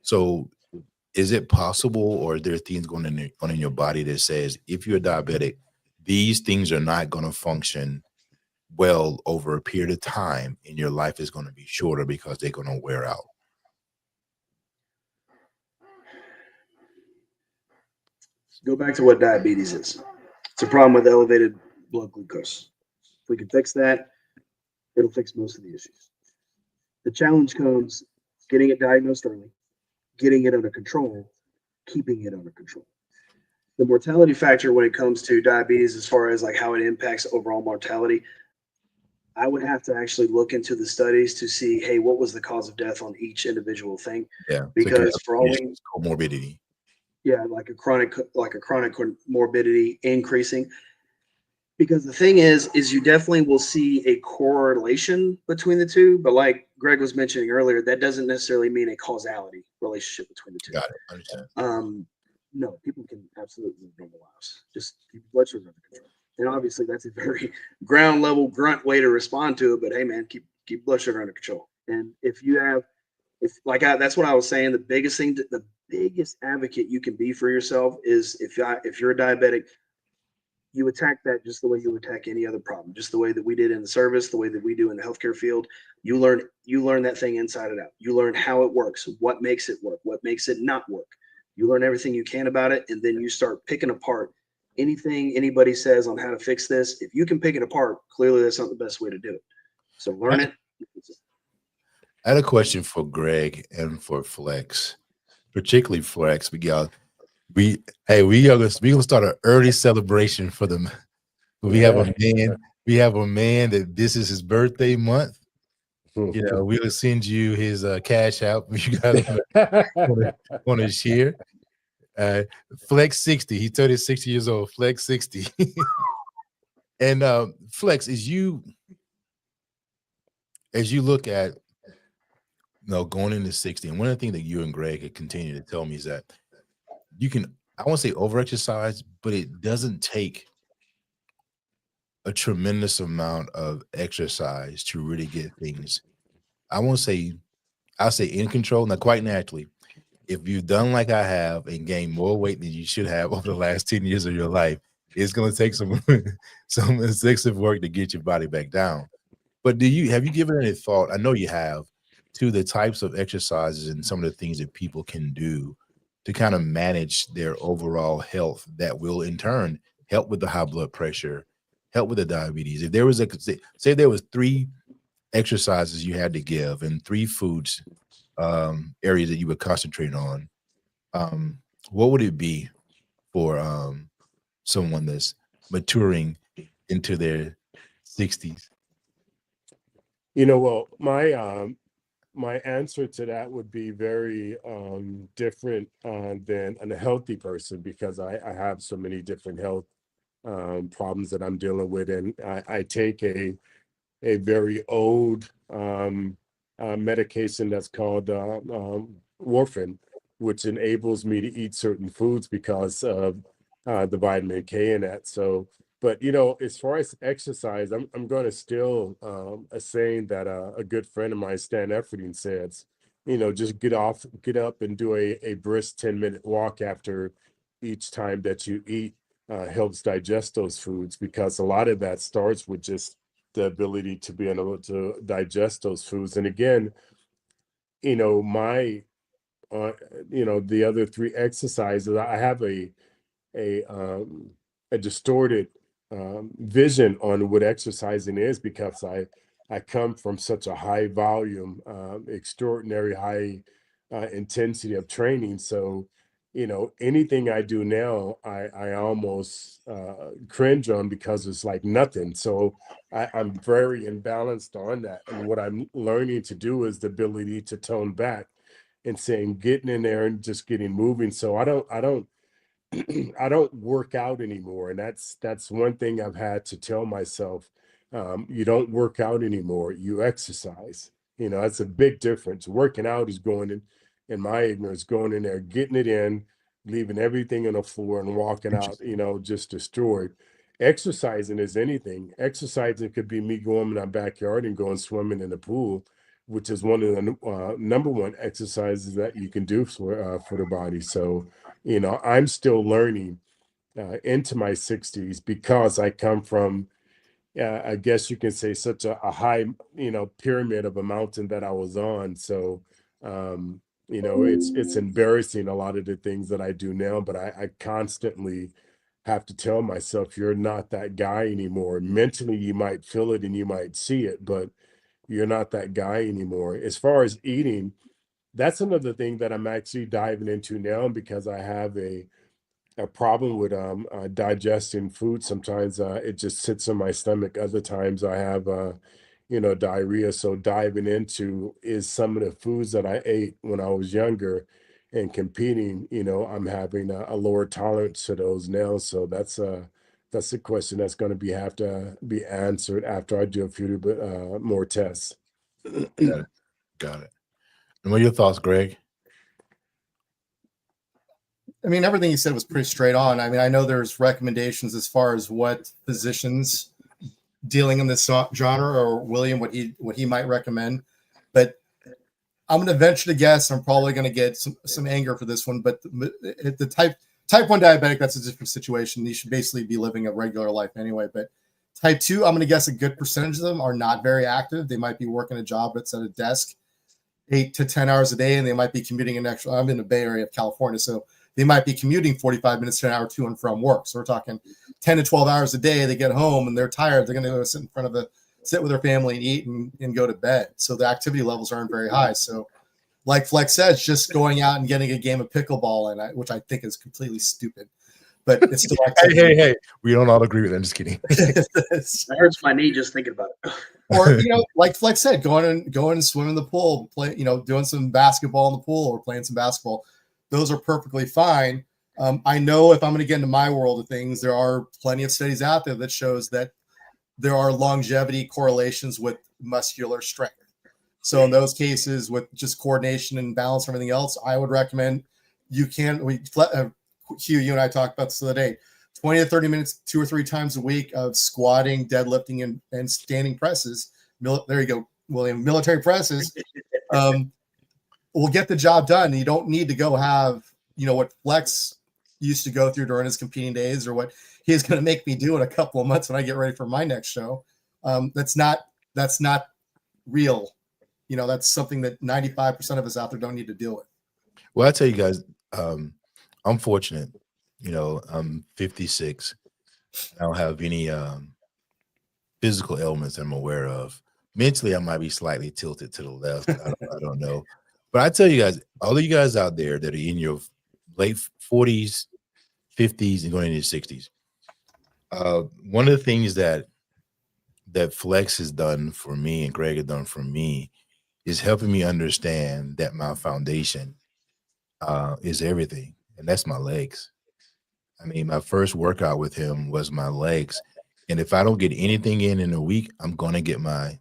So is it possible, or are there things going on in your body that says if you're a diabetic, these things are not going to function well over a period of time and your life is going to be shorter because they're going to wear out? Go back to what diabetes is. It's a problem with elevated blood glucose. If we can fix that, it'll fix most of the issues. The challenge comes getting it diagnosed early, getting it under control, keeping it under control. The mortality factor when it comes to diabetes, as far as like how it impacts overall mortality, I would have to actually look into the studies to see, hey, what was the cause of death on each individual thing? Yeah, Because for all we, comorbidity. yeah, like a chronic morbidity increasing. Because the thing is you definitely will see a correlation between the two, but like Greg was mentioning earlier, that doesn't necessarily mean a causality relationship between the two. Got it. Understand. No, people can absolutely live normal lives. Just keep blood sugar under control. And obviously that's a very ground level grunt way to respond to it, but hey man, keep blood sugar under control. And if you have, that's what I was saying, the biggest thing, the biggest advocate you can be for yourself is if you're a diabetic, you attack that just the way you attack any other problem, just the way that we did in the service, the way that we do in the healthcare field. You learn that thing inside and out. You learn how it works, what makes it work, what makes it not work. You learn everything you can about it, and then you start picking apart anything anybody says on how to fix this. If you can pick it apart, clearly that's not the best way to do it. So learn it. I had a question for Greg and for Flex, particularly Flex, because we gonna start an early celebration for them. We have a man that this is his birthday month. We'll send you his cash out. You guys want to share. Flex 60. He turned 60 years old. Flex 60. And Flex, as you look at going into 60, and one of the things that you and Greg have continued to tell me is that you can, I won't say over-exercise, but it doesn't take a tremendous amount of exercise to really get things. I'll say in control. Now, quite naturally, if you've done like I have and gained more weight than you should have over the last 10 years of your life, it's going to take some excessive work to get your body back down. But have you given any thought? I know you have, to the types of exercises and some of the things that people can do to kind of manage their overall health that will in turn help with the high blood pressure, help with the diabetes. If there was say there was 3 exercises you had to give and 3 foods areas that you would concentrate on, what would it be for someone that's maturing into their 60s? Well, my answer to that would be very different than a healthy person, because I have so many different health problems that I'm dealing with, and I take a very old medication that's called warfarin, which enables me to eat certain foods because of the vitamin K in that. So, but as far as exercise, I'm going to still a saying that a good friend of mine, Stan Efferding, says, just get up and do a brisk 10-minute walk after each time that you eat helps digest those foods, because a lot of that starts with just the ability to be able to digest those foods. And again, my uh, the other three exercises, I have a um, a distorted vision on what exercising is, because I come from such a high volume, extraordinary high intensity of training. So, anything I do now, I almost cringe on, because it's like nothing. So I'm very imbalanced on that. And what I'm learning to do is the ability to tone back and saying, getting in there and just getting moving. So I don't I don't work out anymore, and that's one thing I've had to tell myself. You don't work out anymore, you exercise. That's a big difference. Working out is in my ignorance, going in there, getting it in, leaving everything on the floor and walking out, Interesting. just destroyed. Exercising is anything. Exercising could be me going in my backyard and going swimming in the pool, which is one of the number one exercises that you can do for the body. So, I'm still learning into my 60s, because I come from, I guess you can say, such a high, pyramid of a mountain that I was on. So, it's embarrassing, a lot of the things that I do now, but I constantly have to tell myself, you're not that guy anymore. Mentally, you might feel it and you might see it, but you're not that guy anymore. As far as eating, that's another thing that I'm actually diving into now, because I have a problem with digesting food. Sometimes it just sits in my stomach. Other times I have diarrhea. So diving into, is some of the foods that I ate when I was younger and competing, I'm having a lower tolerance to those now. So that's a question that's going to have to be answered after I do a few more tests. Got it. Got it. And what are your thoughts, Greg? I mean, everything you said was pretty straight on. I mean, I know there's recommendations as far as what physicians dealing in this genre, or William, what he might recommend, but I'm going to venture to guess. I'm probably going to get some anger for this one, but the type 1 diabetic, that's a different situation. You should basically be living a regular life anyway. But type 2, I'm going to guess a good percentage of them are not very active. They might be working a job that's at a desk 8 to 10 hours a day, and they might be commuting an extra. I'm in the Bay Area of California, so they might be commuting 45 minutes to an hour to and from work. So we're talking 10 to 12 hours a day. They get home and they're tired. They're going to go sit with their family and eat and go to bed. So the activity levels aren't very high. So like Flex says, just going out and getting a game of pickleball, which I think is completely stupid, but it's still activity. Hey, we don't all agree with that. I'm just kidding. That hurts my knee just thinking about it. Or, like Flex said, going and swimming in the pool, doing some basketball in the pool or playing some basketball. Those are perfectly fine. I know if I'm going to get into my world of things, there are plenty of studies out there that shows that there are longevity correlations with muscular strength. So in those cases, with just coordination and balance and everything else, I would recommend Hugh, you and I talked about this the other day, 20 to 30 minutes, 2 or 3 times a week of squatting, deadlifting, and standing presses. There you go, William. Military presses will get the job done. You don't need to go have, what Flex used to go through during his competing days, or what he's going to make me do in a couple of months when I get ready for my next show. That's not real. That's something that 95% of us out there don't need to deal with. Well, I tell you guys, I'm fortunate. I'm 56. I don't have any physical ailments I'm aware of. Mentally, I might be slightly tilted to the left. I don't know. But I tell you guys, all of you guys out there that are in your late 40s, 50s, and going into your 60s, one of the things that Flex has done for me and Greg has done for me is helping me understand that my foundation is everything, and that's my legs. I mean, my first workout with him was my legs, and if I don't get anything in a week, I'm gonna get my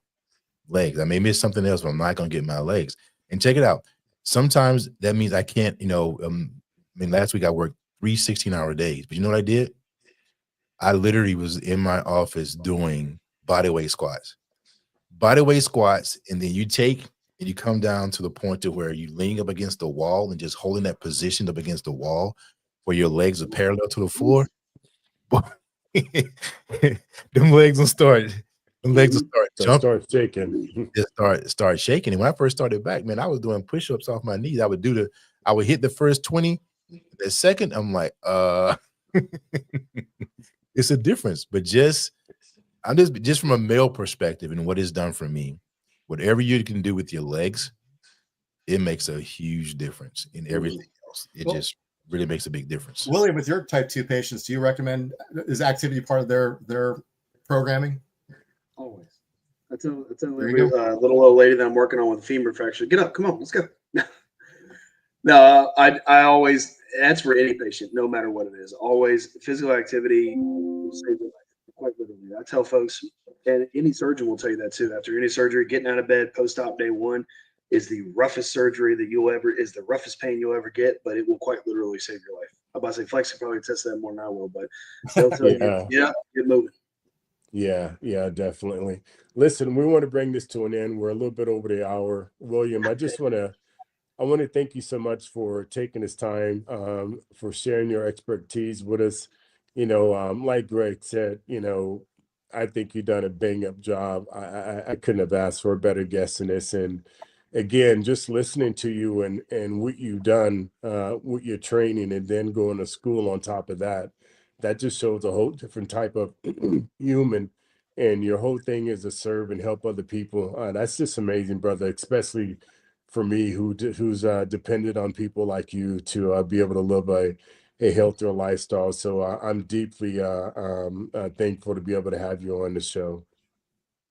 legs. I may miss something else, but I'm not gonna get my legs. And check it out. Sometimes that means I can't. Last week I worked 3 16-hour days, but you know what I did? I literally was in my office doing body weight squats, and then you take and you come down to the point to where you leaning up against the wall and just holding that position up against the wall where your legs are parallel to the floor. Them legs will start. Them legs will start So jumping. start shaking. Just start shaking. And when I first started back, man, I was doing push-ups off my knees. I would hit the first 20. The second, I'm like, it's a difference. But just from a male perspective and what it's done for me, whatever you can do with your legs, it makes a huge difference in everything else. It just really makes a big difference. William, with your type 2 patients, do you recommend, is activity part of their programming? Always. I tell every little old lady that I'm working on with a femur fracture, get up, come on, let's go. No, I always, that's for any patient, no matter what it is. Always physical activity will save your life. Quite literally. I tell folks, and any surgeon will tell you that too. After any surgery, getting out of bed post-op day one is the roughest surgery that is the roughest pain you'll ever get, but it will quite literally save your life. I'm about to say Flex can probably test that more than I will, but they'll tell you, yeah, get moving. Yeah, definitely. Listen, we want to bring this to an end. We're a little bit over the hour. William, I want to thank you so much for taking this time, for sharing your expertise with us. Like Greg said, I think you've done a bang up job. I couldn't have asked for a better guest in this. And again, just listening to you and what you've done with your training and then going to school on top of that, that just shows a whole different type of human. And your whole thing is to serve and help other people. That's just amazing, brother, especially for me who's dependent on people like you to be able to live a healthier lifestyle. So I'm deeply thankful to be able to have you on the show.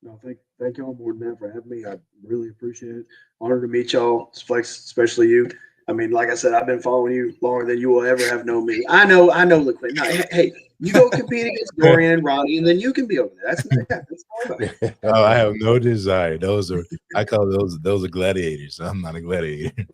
No, thank y'all more than that for having me. I really appreciate it. Honored to meet y'all, Flex, especially you. I mean, like I said, I've been following you longer than you will ever have known me. I know, LaQuinn. No, hey, you go compete against Dorian and Ronnie, and then you can be over there. That's all about it. Oh, I have no desire. I call those are gladiators. I'm not a gladiator.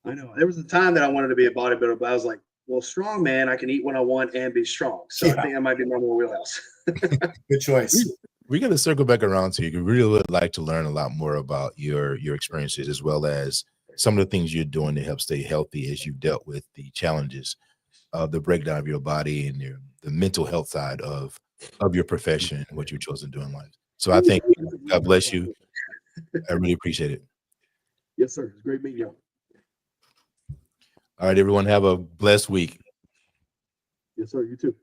I know. There was a time that I wanted to be a bodybuilder, but I was like, well, strong man, I can eat when I want and be strong. So I think that might be my more wheelhouse. Good choice. We got to circle back around to you. We really would like to learn a lot more about your experiences, as well as some of the things you're doing to help stay healthy as you've dealt with the challenges of the breakdown of your body and the mental health side of your profession and what you've chosen to do in life. So I thank you. God bless you. I really appreciate it. Yes, sir. It's great meeting you. All right, everyone, have a blessed week. Yes, sir. You too.